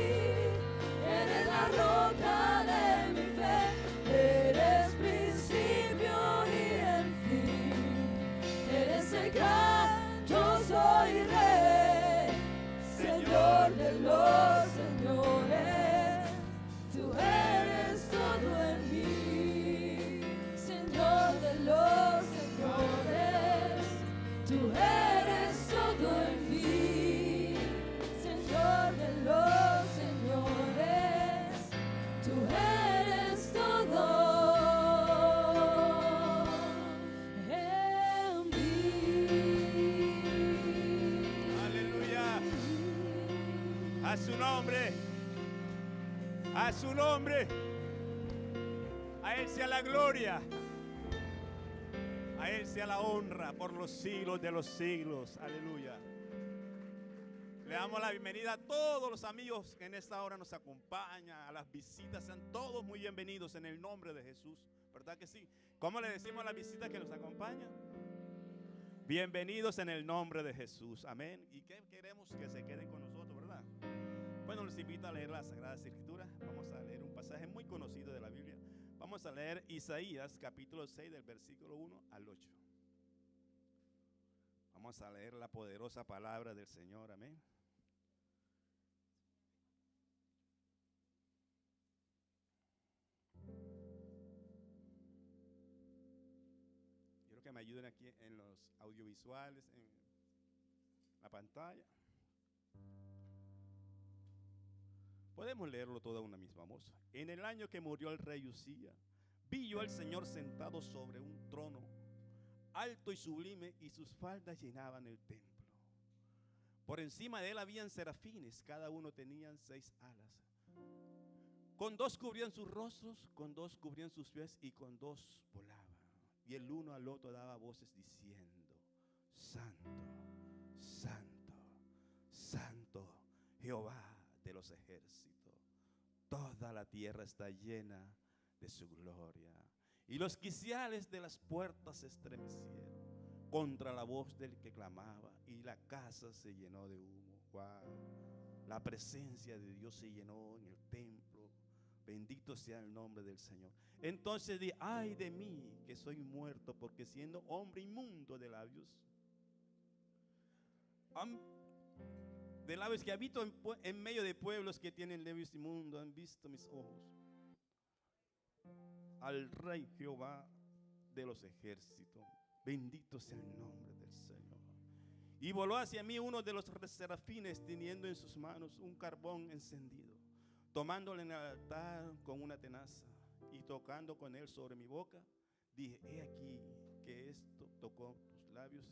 Eres la roca de mi fe. Eres principio y el fin. Eres el gran yo soy rey, Señor de los señores. Tú eres todo en mí, Señor de los señores. Tú eres todo en mí, Señor de los señores. Tú eres todo en mí. Aleluya. A su nombre. A su nombre. A Él sea la gloria. A Él sea la honra por los siglos de los siglos. Aleluya. Le damos la bienvenida a todos los amigos que en esta hora nos acompañan, a las visitas. Sean todos muy bienvenidos en el nombre de Jesús. ¿Verdad que sí? ¿Cómo le decimos a las visitas que nos acompañan? Bienvenidos en el nombre de Jesús. Amén. ¿Y qué queremos? Que se queden con nosotros, ¿verdad? Bueno, les invito a leer las Sagradas Escrituras. Vamos a leer un pasaje muy conocido de la Biblia. Vamos a leer Isaías capítulo 6 del versículo 1 al 8. Vamos a leer la poderosa palabra del Señor. Amén. que me ayuden aquí en los audiovisuales, en la pantalla. Podemos leerlo todo a una misma voz. En el año que murió el rey Usía, vi yo al Señor sentado sobre un trono, alto y sublime, y sus faldas llenaban el templo. Por encima de él habían serafines, cada uno tenía 6 alas. Con 2 cubrían sus rostros, con 2 cubrían sus pies, y con 2 volaban. Y el uno al otro daba voces diciendo: Santo, Santo, Santo, Jehová de los ejércitos. Toda la tierra está llena de su gloria. Y los quiciales de las puertas se estremecieron contra la voz del que clamaba, y la casa se llenó de humo. Wow. La presencia de Dios se llenó en el templo. Bendito sea el nombre del Señor. Entonces di: ay de mí, que soy muerto, porque siendo hombre inmundo de labios que habito en medio de pueblos que tienen labios inmundos, han visto mis ojos al Rey Jehová de los ejércitos. Bendito sea el nombre del Señor. Y voló hacia mí uno de los serafines, teniendo en sus manos un carbón encendido, tomándole en el altar con una tenaza y tocando con él sobre mi boca, dije: he aquí que esto tocó tus labios,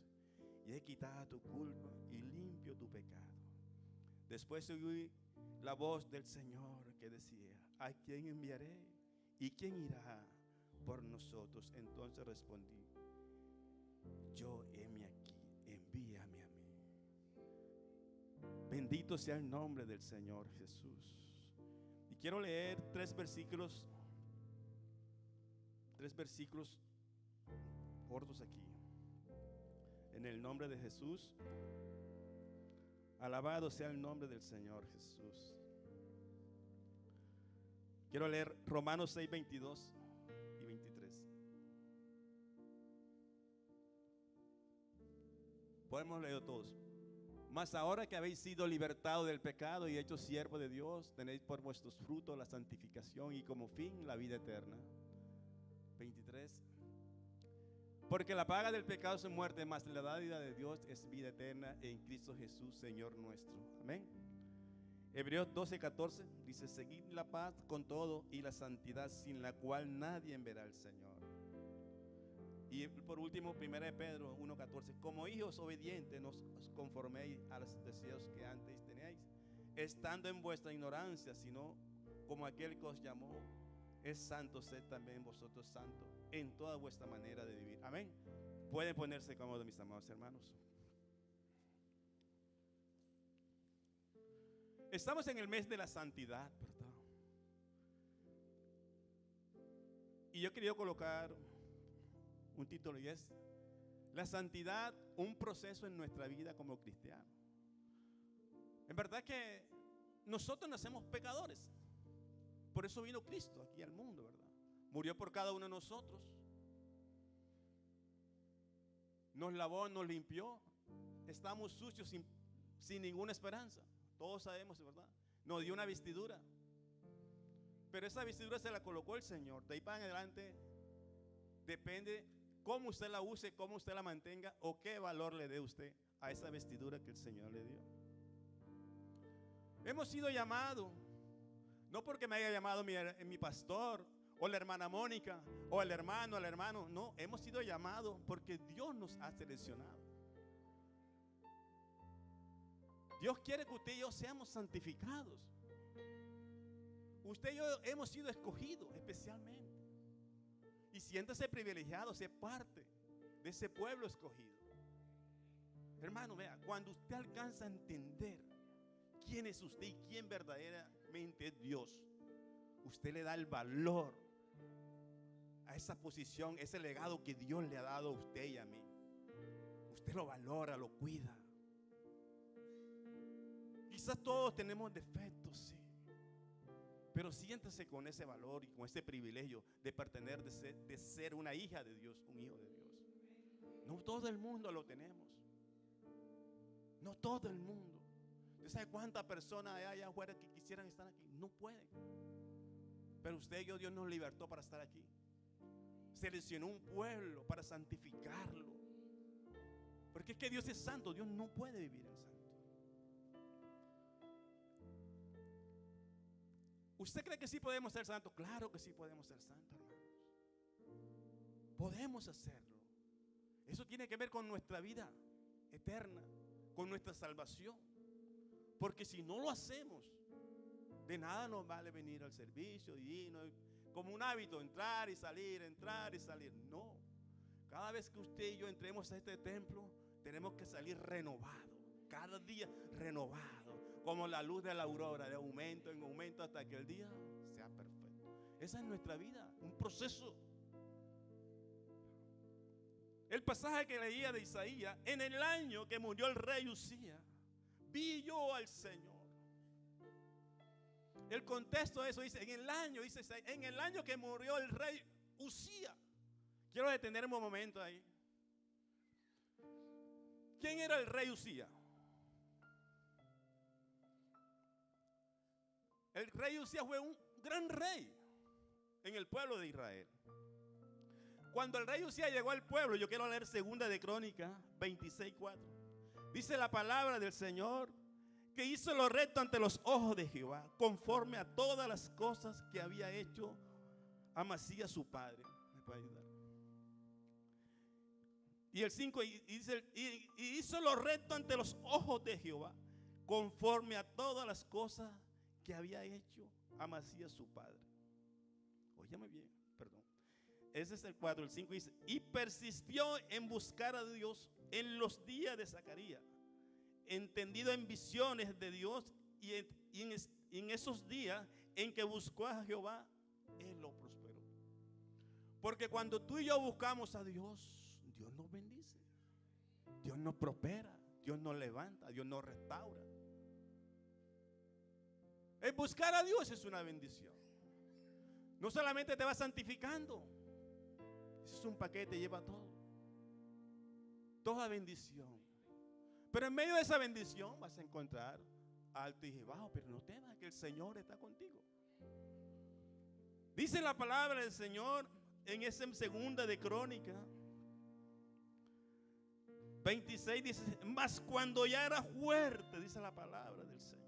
y he quitado tu culpa y limpio tu pecado. Después oí la voz del Señor que decía: ¿a quién enviaré? ¿Y quién irá por nosotros? Entonces respondí: yo heme aquí, envíame a mí. Bendito sea el nombre del Señor Jesús. Y quiero leer 3 versículos cortos aquí. En el nombre de Jesús. Alabado sea el nombre del Señor Jesús. Quiero leer Romanos 6, 22 y 23. Podemos leer todos. Mas ahora que habéis sido libertados del pecado y hechos siervos de Dios, tenéis por vuestros frutos la santificación y como fin la vida eterna. 23. Porque la paga del pecado es muerte, mas la dádiva de Dios es vida eterna en Cristo Jesús, Señor nuestro. Amén. Hebreos 12, 14 dice: seguid la paz con todo y la santidad, sin la cual nadie verá al Señor. Y por último, 1 Pedro 1, 14: como hijos obedientes, no os conforméis a los deseos que antes teníais, estando en vuestra ignorancia, sino como aquel que os llamó es santo, sed también vosotros santos en toda vuestra manera de vivir. Amén. Pueden ponerse cómodos, mis amados hermanos. Estamos en el mes de la santidad, ¿verdad? Y yo quería colocar un título, y es: la santidad, un proceso en nuestra vida como cristianos. En verdad que nosotros nacemos pecadores. Por eso vino Cristo aquí al mundo, ¿verdad? Murió por cada uno de nosotros. Nos lavó, nos limpió. Estamos sucios sin ninguna esperanza. Todos sabemos, ¿verdad? Nos dio una vestidura. Pero esa vestidura se la colocó el Señor. De ahí para adelante depende cómo usted la use, cómo usted la mantenga, o qué valor le dé usted a esa vestidura que el Señor le dio. Hemos sido llamados, no porque me haya llamado mi pastor, o la hermana Mónica, o el hermano, no, hemos sido llamados porque Dios nos ha seleccionado. Dios quiere que usted y yo seamos santificados. Usted y yo hemos sido escogidos especialmente. Y siéntese privilegiado, ser parte de ese pueblo escogido. Hermano, vea, cuando usted alcanza a entender quién es usted y quién verdaderamente es Dios, usted le da el valor a esa posición, ese legado que Dios le ha dado a usted y a mí. Usted lo valora, lo cuida. Quizás todos tenemos defectos, sí, pero siéntese con ese valor y con ese privilegio de pertenecer, de ser una hija de Dios, un hijo de Dios. No todo el mundo lo tenemos. No todo el mundo. ¿Usted sabe cuántas personas hay allá afuera que quisieran estar aquí? No pueden. Pero usted y yo, Dios nos libertó para estar aquí. seleccionó un pueblo para santificarlo. Porque es que Dios es santo, Dios no puede vivir en santo. ¿Usted cree que sí podemos ser santos? Claro que sí podemos ser santos, hermanos. Podemos hacerlo. Eso tiene que ver con nuestra vida eterna, con nuestra salvación. Porque si no lo hacemos, de nada nos vale venir al servicio y como un hábito, entrar y salir, entrar y salir. No. Cada vez que usted y yo entremos a este templo, tenemos que salir renovados. Cada día renovado, como la luz de la aurora, de aumento en aumento hasta que el día sea perfecto. Esa es nuestra vida, un proceso. El pasaje que leía de Isaías: en el año que murió el rey Usías, vi yo al Señor. El contexto de eso dice, en el año que murió el rey Usías. Quiero detenerme un momento ahí. ¿Quién era el rey Usías? El rey Usías fue un gran rey en el pueblo de Israel. Cuando el rey Usías llegó al pueblo, yo quiero leer 2 de Crónicas 26:4. Dice la palabra del Señor que hizo lo recto ante los ojos de Jehová, conforme a todas las cosas que había hecho Amasías su padre. ¿Me puede ayudar? Y el 5 dice, y hizo lo recto ante los ojos de Jehová, conforme a todas las cosas que había hecho Amasías su padre. Óyame bien, perdón. Ese es el 4, el 5 dice, y persistió en buscar a Dios en los días de Zacarías, entendido en visiones de Dios, y en esos días en que buscó a Jehová, Él lo prosperó. Porque cuando tú y yo buscamos a Dios, Dios nos bendice, Dios nos prospera, Dios nos levanta, Dios nos restaura. El buscar a Dios es una bendición. No solamente te va santificando, es un paquete, lleva todo, toda bendición. Pero en medio de esa bendición vas a encontrar alto y bajo, pero no temas, que el Señor está contigo. Dice la palabra del Señor en esa 2 de Crónicas 26, dice, mas cuando ya era fuerte, dice la palabra del Señor,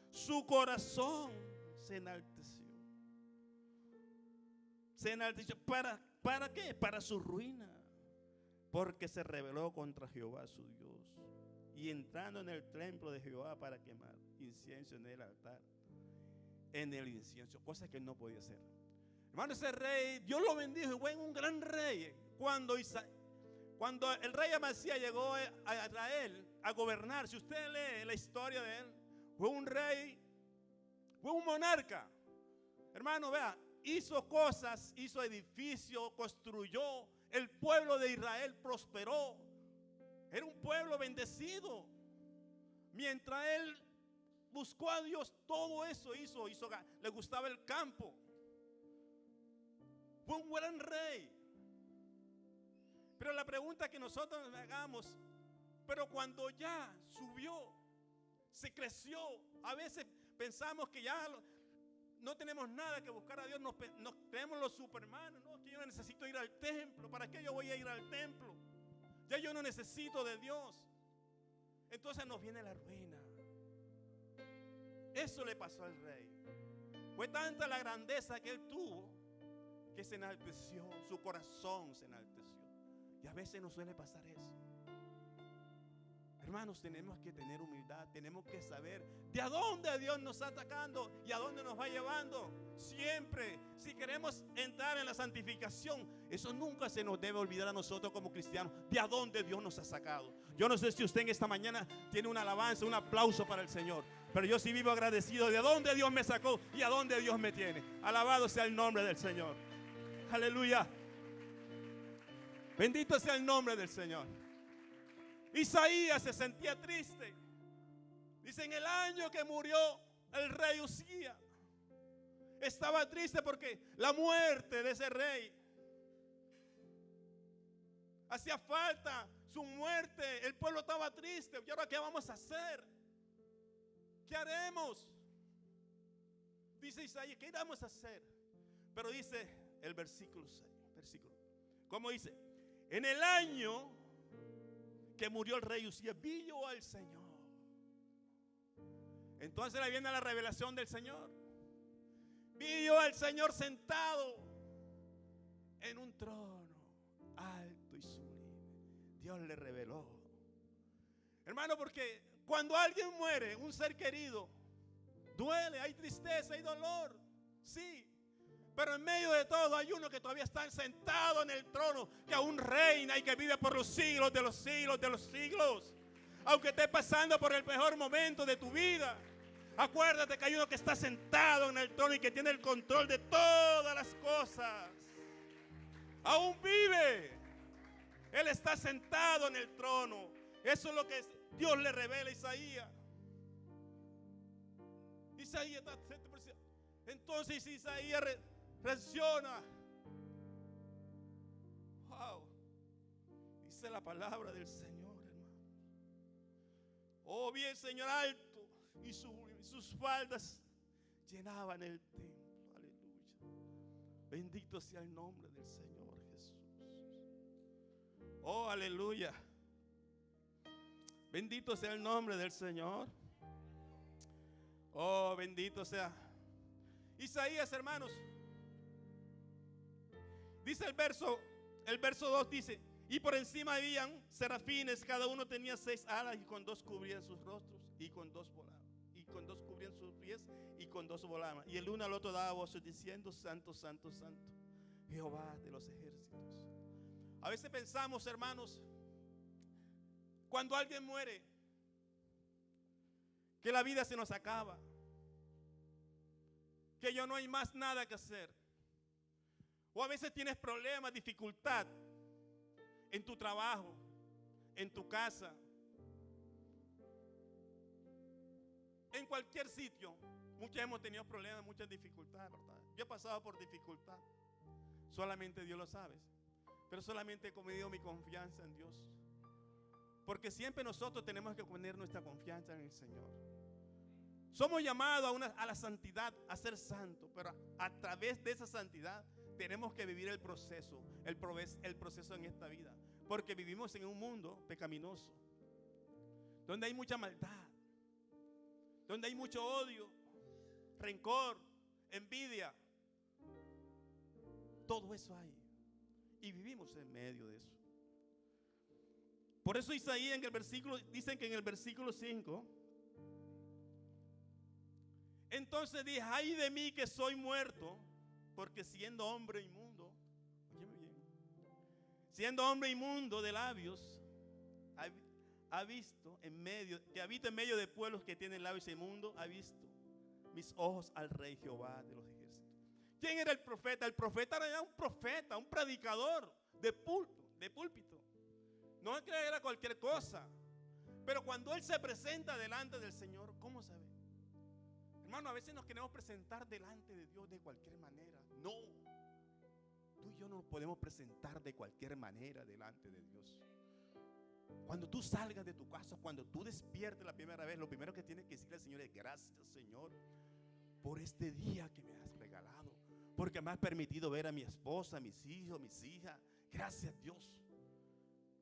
su corazón se enalteció. Se enalteció. ¿Para qué? Para su ruina. Porque se rebeló contra Jehová su Dios, y entrando en el templo de Jehová para quemar incienso en el altar, en el incienso, cosa que él no podía hacer. Hermano, ese rey, Dios lo bendijo, fue un gran rey. Cuando el rey Amasías llegó a Israel a gobernar, si usted lee la historia de él, fue un rey, fue un monarca. Hermano, vea, hizo cosas, hizo edificios, construyó. El pueblo de Israel prosperó. Era un pueblo bendecido. Mientras él buscó a Dios, todo eso hizo. Le gustaba el campo. Fue un gran rey. Pero la pregunta que nosotros nos hagamos, pero cuando ya subió, se creció, a veces pensamos que ya no tenemos nada que buscar a Dios, nos creemos los supermanos, no, que yo no necesito ir al templo. ¿Para qué yo voy a ir al templo? Ya yo no necesito de Dios. Entonces nos viene la ruina. Eso le pasó al rey. Fue tanta la grandeza que él tuvo que se enalteció, su corazón se enalteció. Y a veces nos suele pasar eso. Hermanos, tenemos que tener humildad, tenemos que saber de a dónde Dios nos está atacando y a dónde nos va llevando. Siempre, si queremos entrar en la santificación, eso nunca se nos debe olvidar a nosotros como cristianos, de a dónde Dios nos ha sacado. Yo no sé si usted en esta mañana tiene una alabanza, un aplauso para el Señor, pero yo sí vivo agradecido de a dónde Dios me sacó y a dónde Dios me tiene. Alabado sea el nombre del Señor. Aleluya. Bendito sea el nombre del Señor. Isaías se sentía triste. Dice, en el año que murió el rey Usías, estaba triste porque la muerte de ese rey hacía falta, su muerte. El pueblo estaba triste. ¿Y ahora qué vamos a hacer? ¿Qué haremos? Dice Isaías, ¿qué iremos a hacer? Pero dice el versículo 6, versículo Como dice, en el año que murió el rey Usías, vi yo al Señor. Entonces le viene la revelación del Señor. Vi yo al Señor sentado en un trono alto y sublime. Dios le reveló. Hermano, porque cuando alguien muere, un ser querido, duele, hay tristeza, hay dolor. Sí, pero en medio de todo hay uno que todavía está sentado en el trono, que aún reina y que vive por los siglos de los siglos de los siglos. Aunque estés pasando por el mejor momento de tu vida, acuérdate que hay uno que está sentado en el trono y que tiene el control de todas las cosas. Aún vive. Él está sentado en el trono. Eso es lo que Dios le revela a Isaías. Isaías está. Entonces Isaías reacciona. Wow. Dice la palabra del Señor, hermano. Oh, vi el Señor alto y sus faldas llenaban el templo. Aleluya. Bendito sea el nombre del Señor Jesús. Oh, aleluya. Bendito sea el nombre del Señor. Oh, bendito sea. Isaías, hermanos. Dice el verso 2 dice, y por encima habían serafines, cada uno tenía 6 alas y con 2 cubrían sus rostros y con 2 volaban. Y con 2 cubrían sus pies y con 2 volaban. Y el uno al otro daba voces diciendo, santo, santo, santo, Jehová de los ejércitos. A veces pensamos, hermanos, cuando alguien muere, que la vida se nos acaba, que ya no hay más nada que hacer. O a veces tienes problemas, dificultad en tu trabajo, en tu casa, en cualquier sitio. Muchos hemos tenido problemas, muchas dificultades, ¿verdad? Yo he pasado por dificultad. Solamente Dios lo sabe. Pero solamente he cometido mi confianza en Dios. Porque siempre nosotros tenemos que poner nuestra confianza en el Señor. Somos llamados a la santidad, a ser santos, pero a través de esa santidad tenemos que vivir el proceso en esta vida. Porque vivimos en un mundo pecaminoso, donde hay mucha maldad, donde hay mucho odio, rencor, envidia. Todo eso hay. Y vivimos en medio de eso. Por eso Isaías dicen que en el versículo 5, entonces dije, ay de mí que soy muerto, porque siendo hombre inmundo, óyeme bien, siendo hombre inmundo de labios, que habito en medio de pueblos que tienen labios inmundos, ha visto mis ojos al Rey Jehová de los ejércitos. ¿Quién era el profeta? El profeta era un profeta, un predicador de púlpito. No es que era cualquier cosa, pero cuando él se presenta delante del Señor, ¿cómo se ve? Hermano, a veces nos queremos presentar delante de Dios de cualquier manera. No, tú y yo no nos podemos presentar de cualquier manera delante de Dios. Cuando tú salgas de tu casa, cuando tú despiertes la primera vez, lo primero que tienes que decirle al Señor es gracias, Señor, por este día que me has regalado, porque me has permitido ver a mi esposa, a mis hijos, mis hijas. Gracias, Dios.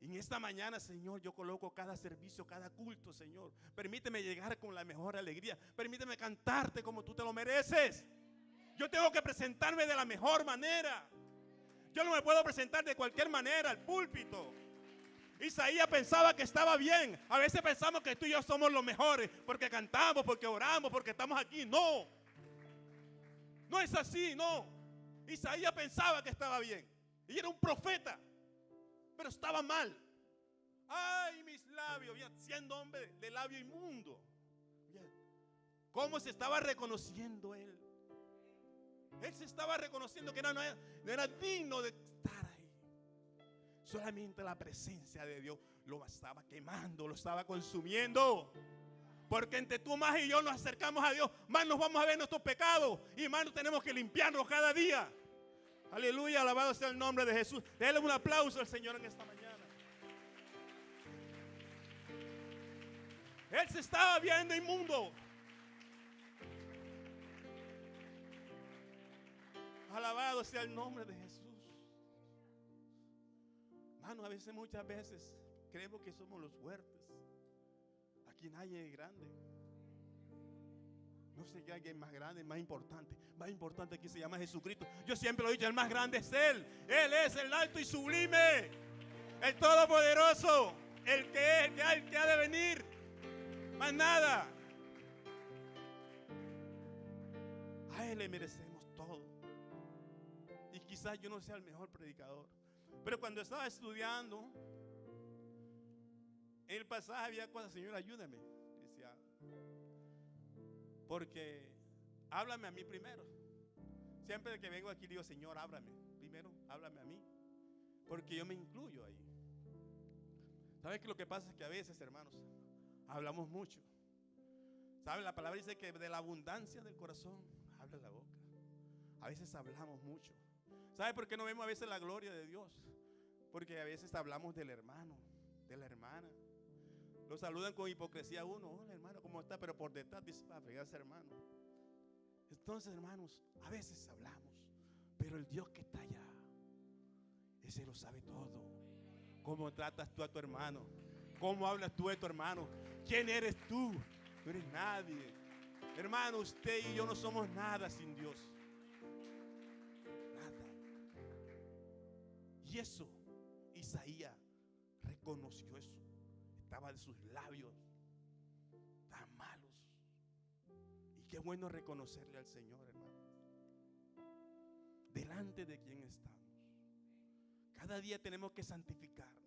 Y en esta mañana, Señor, yo coloco cada servicio, cada culto, Señor. Permíteme llegar con la mejor alegría. Permíteme cantarte como tú te lo mereces. Yo tengo que presentarme de la mejor manera. Yo no me puedo presentar de cualquier manera al púlpito. Isaías pensaba que estaba bien. A veces pensamos que tú y yo somos los mejores porque cantamos, porque oramos, porque estamos aquí. No. No es así, no. Isaías pensaba que estaba bien. Y era un profeta. Pero estaba mal. Ay, mis labios, siendo hombre de labio inmundo. ¿Cómo se estaba reconociendo él? Él se estaba reconociendo que no era digno de estar ahí. Solamente la presencia de Dios lo estaba quemando, lo estaba consumiendo. Porque entre tú más y yo nos acercamos a Dios, más nos vamos a ver nuestros pecados y más nos tenemos que limpiarnos cada día. Aleluya, alabado sea el nombre de Jesús. Denle un aplauso al Señor en esta mañana. Él se estaba viendo inmundo. Alabado sea el nombre de Jesús. Hermano, a veces, muchas veces, creemos que somos los fuertes. Aquí nadie es grande. No sé que alguien más grande, más importante. Más importante aquí se llama Jesucristo. Yo siempre lo he dicho, el más grande es Él. Él es el alto y sublime, el todopoderoso, el que es, el que ha de venir. Más nada. A Él le merecemos todo. Y quizás yo no sea el mejor predicador, pero cuando estaba estudiando, en el pasaje había cosas, Señor, ayúdame. Decía, porque háblame a mí primero. Siempre que vengo aquí digo, Señor, háblame. Primero, háblame a mí, porque yo me incluyo ahí. ¿Sabes qué? Lo que pasa es que a veces, hermanos, hablamos mucho. ¿Sabes? La palabra dice que de la abundancia del corazón habla la boca. A veces hablamos mucho. ¿Sabes por qué no vemos a veces la gloria de Dios? Porque a veces hablamos del hermano, de la hermana. Lo saludan con hipocresía a uno. Hola, hermano, ¿cómo está? Pero por detrás dice, va a fregarse, hermano. Entonces, hermanos, a veces hablamos, pero el Dios que está allá, ese lo sabe todo. ¿Cómo tratas tú a tu hermano? ¿Cómo hablas tú de tu hermano? ¿Quién eres tú? No eres nadie. Hermano, usted y yo no somos nada sin Dios. Nada. Y eso, Isaías reconoció eso. Estaba de sus labios tan malos. Y qué bueno reconocerle al Señor, hermano. Delante de quien estamos. Cada día tenemos que santificarnos.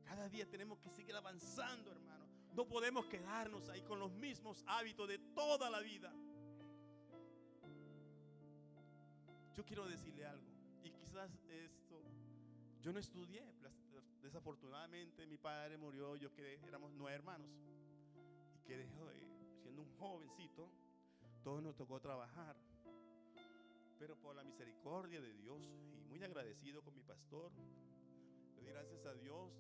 Cada día tenemos que seguir avanzando, hermano. No podemos quedarnos ahí con los mismos hábitos de toda la vida. Yo quiero decirle algo. Y quizás esto, yo no estudié. Desafortunadamente mi padre murió. Éramos 9 hermanos. Y quedé siendo un jovencito. Todos nos tocó trabajar. Pero por la misericordia de Dios, y muy agradecido con mi pastor, le doy gracias a Dios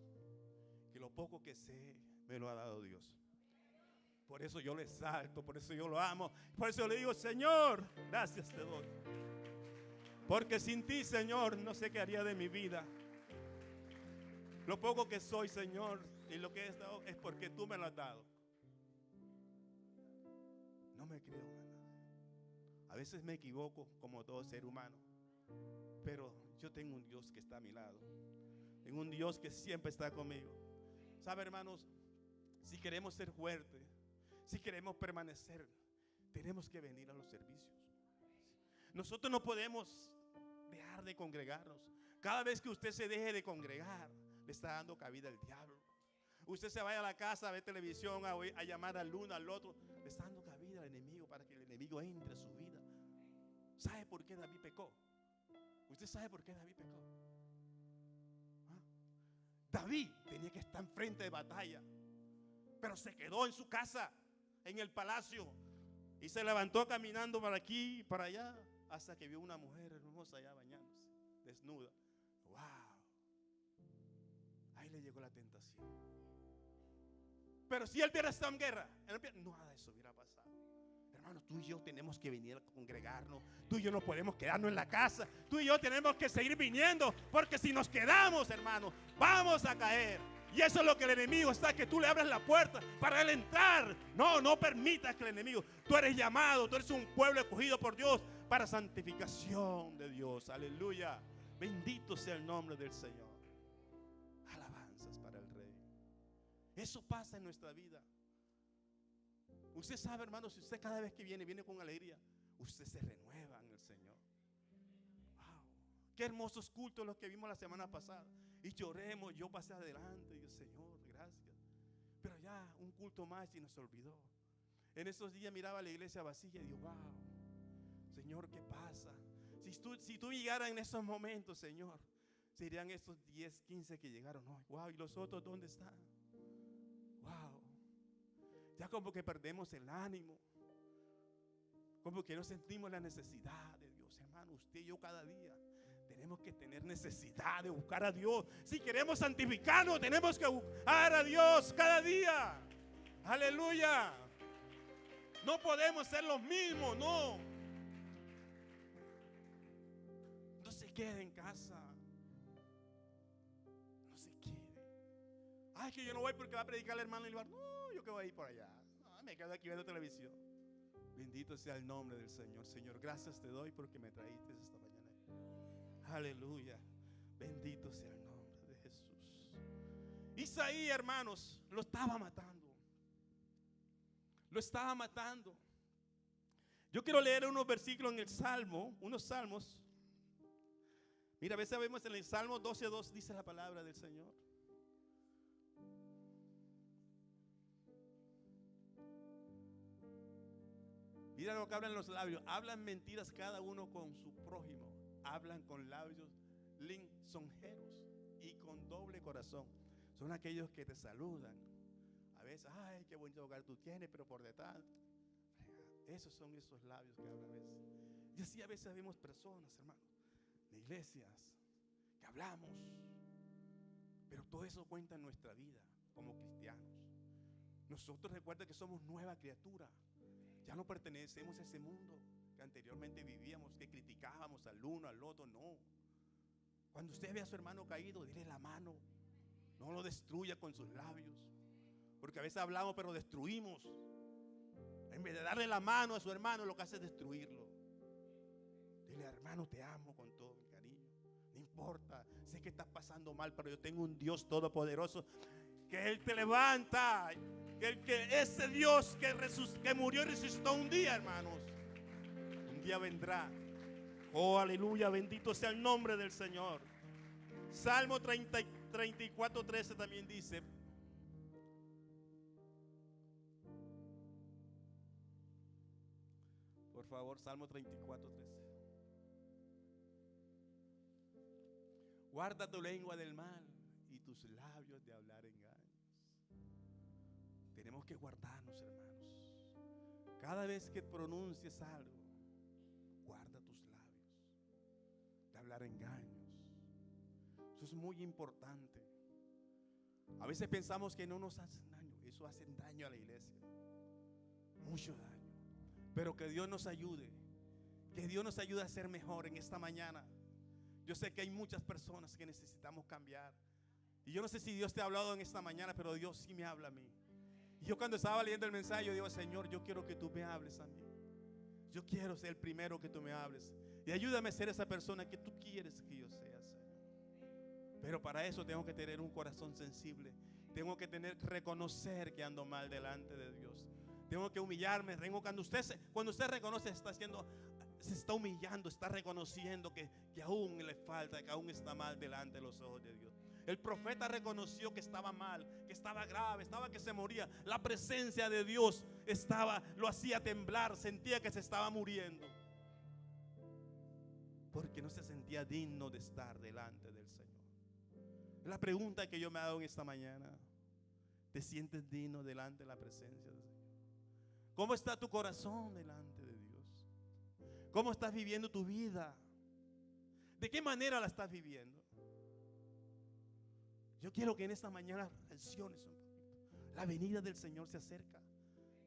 que lo poco que sé me lo ha dado Dios. Por eso yo le exalto, por eso yo lo amo, por eso le digo, Señor, gracias te doy. Porque sin ti, Señor, no sé qué haría de mi vida. Lo poco que soy, Señor, y lo que he estado es porque tú me lo has dado. No me creo, hermano. A veces me equivoco como todo ser humano, pero yo tengo un Dios que está a mi lado. Tengo un Dios que siempre está conmigo. ¿Sabe, hermanos? Si queremos ser fuertes, si queremos permanecer, tenemos que venir a los servicios. Nosotros no podemos dejar de congregarnos. Cada vez que usted se deje de congregar, le está dando cabida al diablo. Usted se vaya a la casa a ver televisión, a llamar al uno, al otro, le está dando cabida al enemigo para que el enemigo entre a su vida. ¿Sabe por qué David pecó? ¿Usted sabe por qué David pecó? ¿Ah? David tenía que estar en frente de batalla, pero se quedó en su casa, en el palacio, y se levantó caminando para aquí y para allá, hasta que vio una mujer hermosa allá bañándose, desnuda. ¡Wow! Ahí le llegó la tentación. Pero si él hubiera estado en guerra, nada de eso hubiera pasado. Hermanos, tú y yo tenemos que venir a congregarnos. Tú y yo no podemos quedarnos en la casa. Tú y yo tenemos que seguir viniendo, porque si nos quedamos, hermanos, vamos a caer. Y eso es lo que el enemigo está, que tú le abras la puerta para él entrar. No permitas que el enemigo, tú eres llamado, tú eres un pueblo escogido por Dios para santificación de Dios. Aleluya. Bendito sea el nombre del Señor. Alabanzas para el Rey. Eso pasa en nuestra vida. Usted sabe, hermano, si usted cada vez que viene con alegría, usted se renueva en el Señor. Wow. Qué hermosos cultos los que vimos la semana pasada. Y lloremos, yo pasé adelante y yo, Señor, gracias. Pero ya un culto más y nos olvidó. En esos días miraba la iglesia vacía y digo, wow, Señor, ¿qué pasa? Si tú llegaras en esos momentos, Señor, serían esos 10, 15 que llegaron hoy. Wow, ¿y los otros dónde están? Wow. Ya como que perdemos el ánimo. Como que no sentimos la necesidad de Dios. Hermano, usted y yo cada día tenemos que tener necesidad de buscar a Dios. Si queremos santificarnos, tenemos que buscar a Dios cada día. Aleluya. No podemos ser los mismos, no. No se quede en casa. Ay, que yo no voy porque va a predicar el hermano Ilibar. No, yo que voy a ir por allá. No, me quedo aquí viendo televisión. Bendito sea el nombre del Señor. Señor, gracias te doy porque me traíste esta mañana. Aleluya. Bendito sea el nombre de Jesús. Isaías, hermanos, lo estaba matando. Lo estaba matando. Yo quiero leer unos versículos en el Salmo, unos salmos. Mira, a veces vemos en el Salmo 12:2 dice la palabra del Señor. Mira lo que hablan los labios. Hablan mentiras cada uno con su prójimo. Hablan con labios lisonjeros y con doble corazón. Son aquellos que te saludan. A veces, ay, qué bonito hogar tú tienes, pero por detrás. Esos son esos labios que hablan a veces. Y así a veces vemos personas, hermanos, de iglesias, que hablamos. Pero todo eso cuenta en nuestra vida como cristianos. Nosotros recuerden que somos nueva criatura. Ya no pertenecemos a ese mundo que anteriormente vivíamos, que criticábamos al uno, al otro. No. Cuando usted ve a su hermano caído, dile la mano. No lo destruya con sus labios. Porque a veces hablamos pero destruimos. En vez de darle la mano a su hermano, lo que hace es destruirlo. Dile, hermano, te amo con todo mi cariño. No importa, sé que estás pasando mal, pero yo tengo un Dios todopoderoso que Él te levanta. Que ese Dios que murió y resucitó un día, hermanos, un día vendrá. Oh, aleluya, bendito sea el nombre del Señor. Salmo 34:13 también dice: por favor, Salmo 34:13. Guarda tu lengua del mal y tus labios de hablar engaños. Tenemos que guardarnos, hermanos. Cada vez que pronuncies algo, guarda tus labios de hablar engaños. Eso es muy importante. A veces pensamos que no nos hacen daño. Eso hace daño a la iglesia. Mucho daño. Pero que Dios nos ayude. Que Dios nos ayude a ser mejor en esta mañana. Yo sé que hay muchas personas que necesitamos cambiar. Y yo no sé si Dios te ha hablado en esta mañana, pero Dios sí me habla a mí. Y yo cuando estaba leyendo el mensaje, yo digo, Señor, yo quiero que tú me hables a mí. Yo quiero ser el primero que tú me hables. Y ayúdame a ser esa persona que tú quieres que yo sea, Señor. Pero para eso tengo que tener un corazón sensible. Tengo que reconocer que ando mal delante de Dios. Tengo que humillarme. Cuando usted reconoce, se está humillando, está reconociendo que aún le falta, que aún está mal delante de los ojos de Dios. El profeta reconoció que estaba mal, que estaba grave, que se moría. La presencia de Dios lo hacía temblar, sentía que se estaba muriendo. Porque no se sentía digno de estar delante del Señor. La pregunta que yo me hago en esta mañana: ¿te sientes digno delante de la presencia del Señor? ¿Cómo está tu corazón delante de Dios? ¿Cómo estás viviendo tu vida? ¿De qué manera la estás viviendo? Yo quiero que en esta mañana reflexiones un poquito. La venida del Señor se acerca.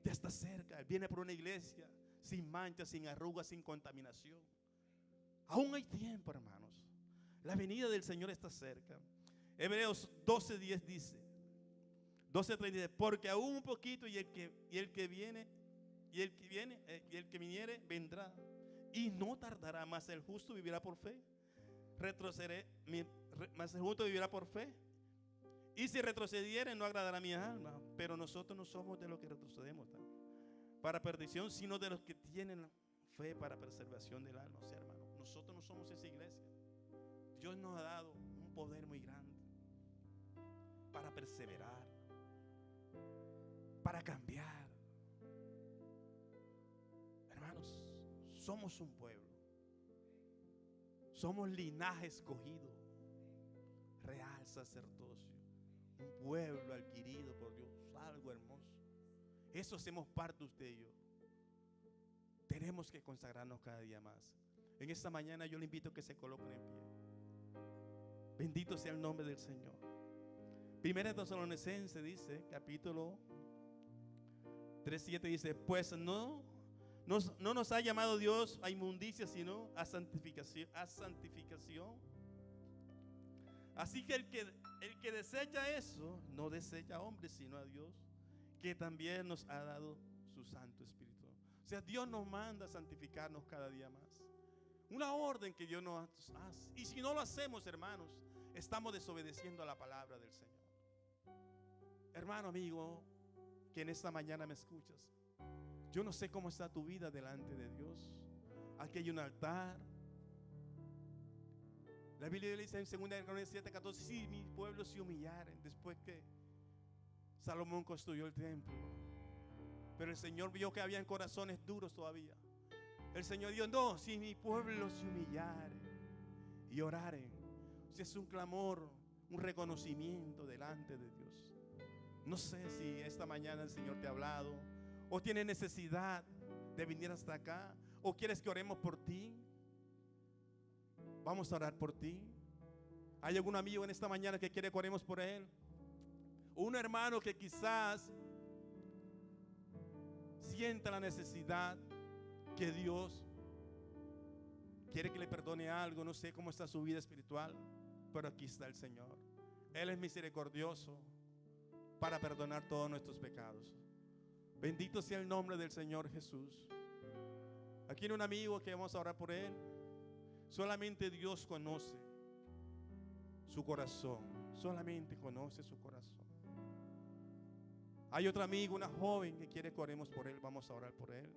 Ya está cerca. Él viene por una iglesia sin manchas, sin arrugas, sin contaminación. Aún hay tiempo, hermanos. La venida del Señor está cerca. Hebreos 12:10 dice, 12:3 dice: porque aún un poquito y el que viniere vendrá y no tardará, mas el justo vivirá por fe. Mas el justo vivirá por fe. Y si retrocediere, no agradará a mi alma. Pero nosotros no somos de los que retrocedemos para perdición, sino de los que tienen fe para preservación del alma. O sea, hermano, nosotros no somos esa iglesia. Dios nos ha dado un poder muy grande para perseverar, para cambiar. Hermanos, somos un pueblo. Somos linaje escogido, real sacerdocio, un pueblo adquirido por Dios, algo hermoso. Eso hacemos parte usted y yo. Tenemos que consagrarnos cada día más. En esta mañana yo le invito a que se coloquen en pie. Bendito sea el nombre del Señor. Primera Tesalonicenses dice, capítulo 3:7 dice: pues no nos ha llamado Dios a inmundicia, sino a santificación. Así que el que desecha eso, no desecha a hombres, sino a Dios, que también nos ha dado su Santo Espíritu. O sea, Dios nos manda a santificarnos cada día más. Una orden que Dios nos hace. Y si no lo hacemos, hermanos, estamos desobedeciendo a la palabra del Señor. Hermano, amigo, que en esta mañana me escuchas, yo no sé cómo está tu vida delante de Dios. Aquí hay un altar. La Biblia dice en 2 Crónicas 7:14, si mi pueblo se humillaren, después que Salomón construyó el templo. Pero el Señor vio que habían corazones duros todavía. El Señor dijo, no, si mi pueblo se humillare y oraren. O sea, es un clamor, un reconocimiento delante de Dios. No sé si esta mañana el Señor te ha hablado, o tienes necesidad de venir hasta acá, o quieres que oremos por ti. Vamos a orar por ti. ¿Hay algún amigo en esta mañana que quiere que oremos por él? Un hermano que quizás sienta la necesidad que Dios quiere que le perdone algo. No sé cómo está su vida espiritual, pero aquí está el Señor. Él es misericordioso para perdonar todos nuestros pecados. Bendito sea el nombre del Señor Jesús. Aquí hay un amigo que vamos a orar por él. Solamente Dios conoce su corazón. Solamente conoce su corazón. Hay otro amigo, una joven que quiere que oremos por él. Vamos a orar por él.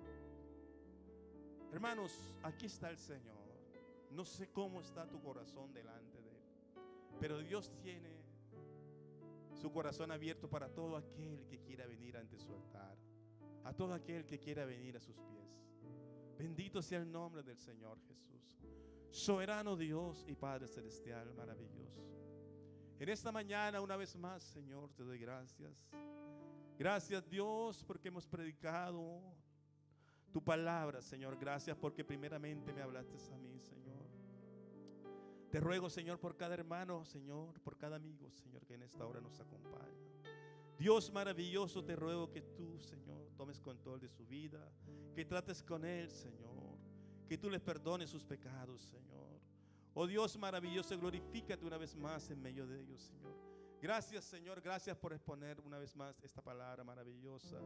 Hermanos, aquí está el Señor. No sé cómo está tu corazón delante de él, pero Dios tiene su corazón abierto para todo aquel que quiera venir ante su altar, a todo aquel que quiera venir a sus pies. Bendito sea el nombre del Señor Jesús. Soberano Dios y Padre Celestial maravilloso. En esta mañana una vez más, Señor, te doy gracias. Gracias, Dios, porque hemos predicado tu palabra, Señor. Gracias porque primeramente me hablaste a mí, Señor. Te ruego, Señor, por cada hermano, Señor, por cada amigo, Señor, que en esta hora nos acompaña. Dios maravilloso, te ruego que tú, Señor, tomes control de su vida, que trates con él, Señor, que tú les perdones sus pecados, Señor. Oh Dios maravilloso, glorifícate una vez más en medio de ellos, Señor. Gracias, Señor, gracias por exponer una vez más esta palabra maravillosa.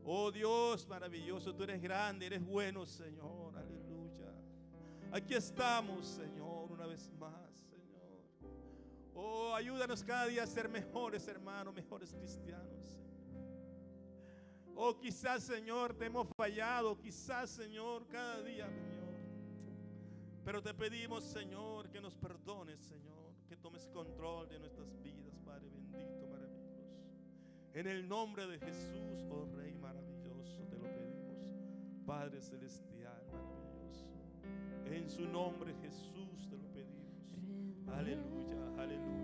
Oh Dios maravilloso, tú eres grande, eres bueno, Señor, aleluya. Aquí estamos, Señor, una vez más, Señor. Oh, ayúdanos cada día a ser mejores hermanos, mejores cristianos, Señor. Oh, quizás, Señor, te hemos fallado, quizás, Señor, cada día, Señor. Pero te pedimos, Señor, que nos perdones, Señor, que tomes control de nuestras vidas, Padre bendito, maravilloso. En el nombre de Jesús, oh Rey maravilloso, te lo pedimos, Padre celestial maravilloso. En su nombre, Jesús, te lo pedimos. Aleluya, aleluya.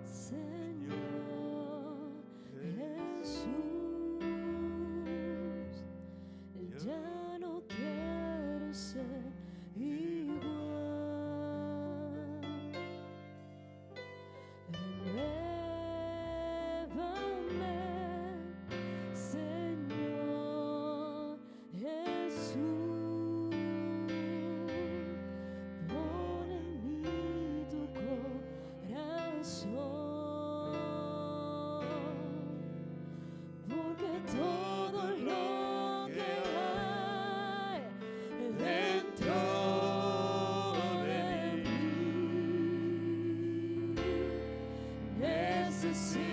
Señor Jesús, ya no quiero ser igual. Renuévame, Señor Jesús, pon en mí tu corazón. Porque todo lo que hay dentro de mí necesita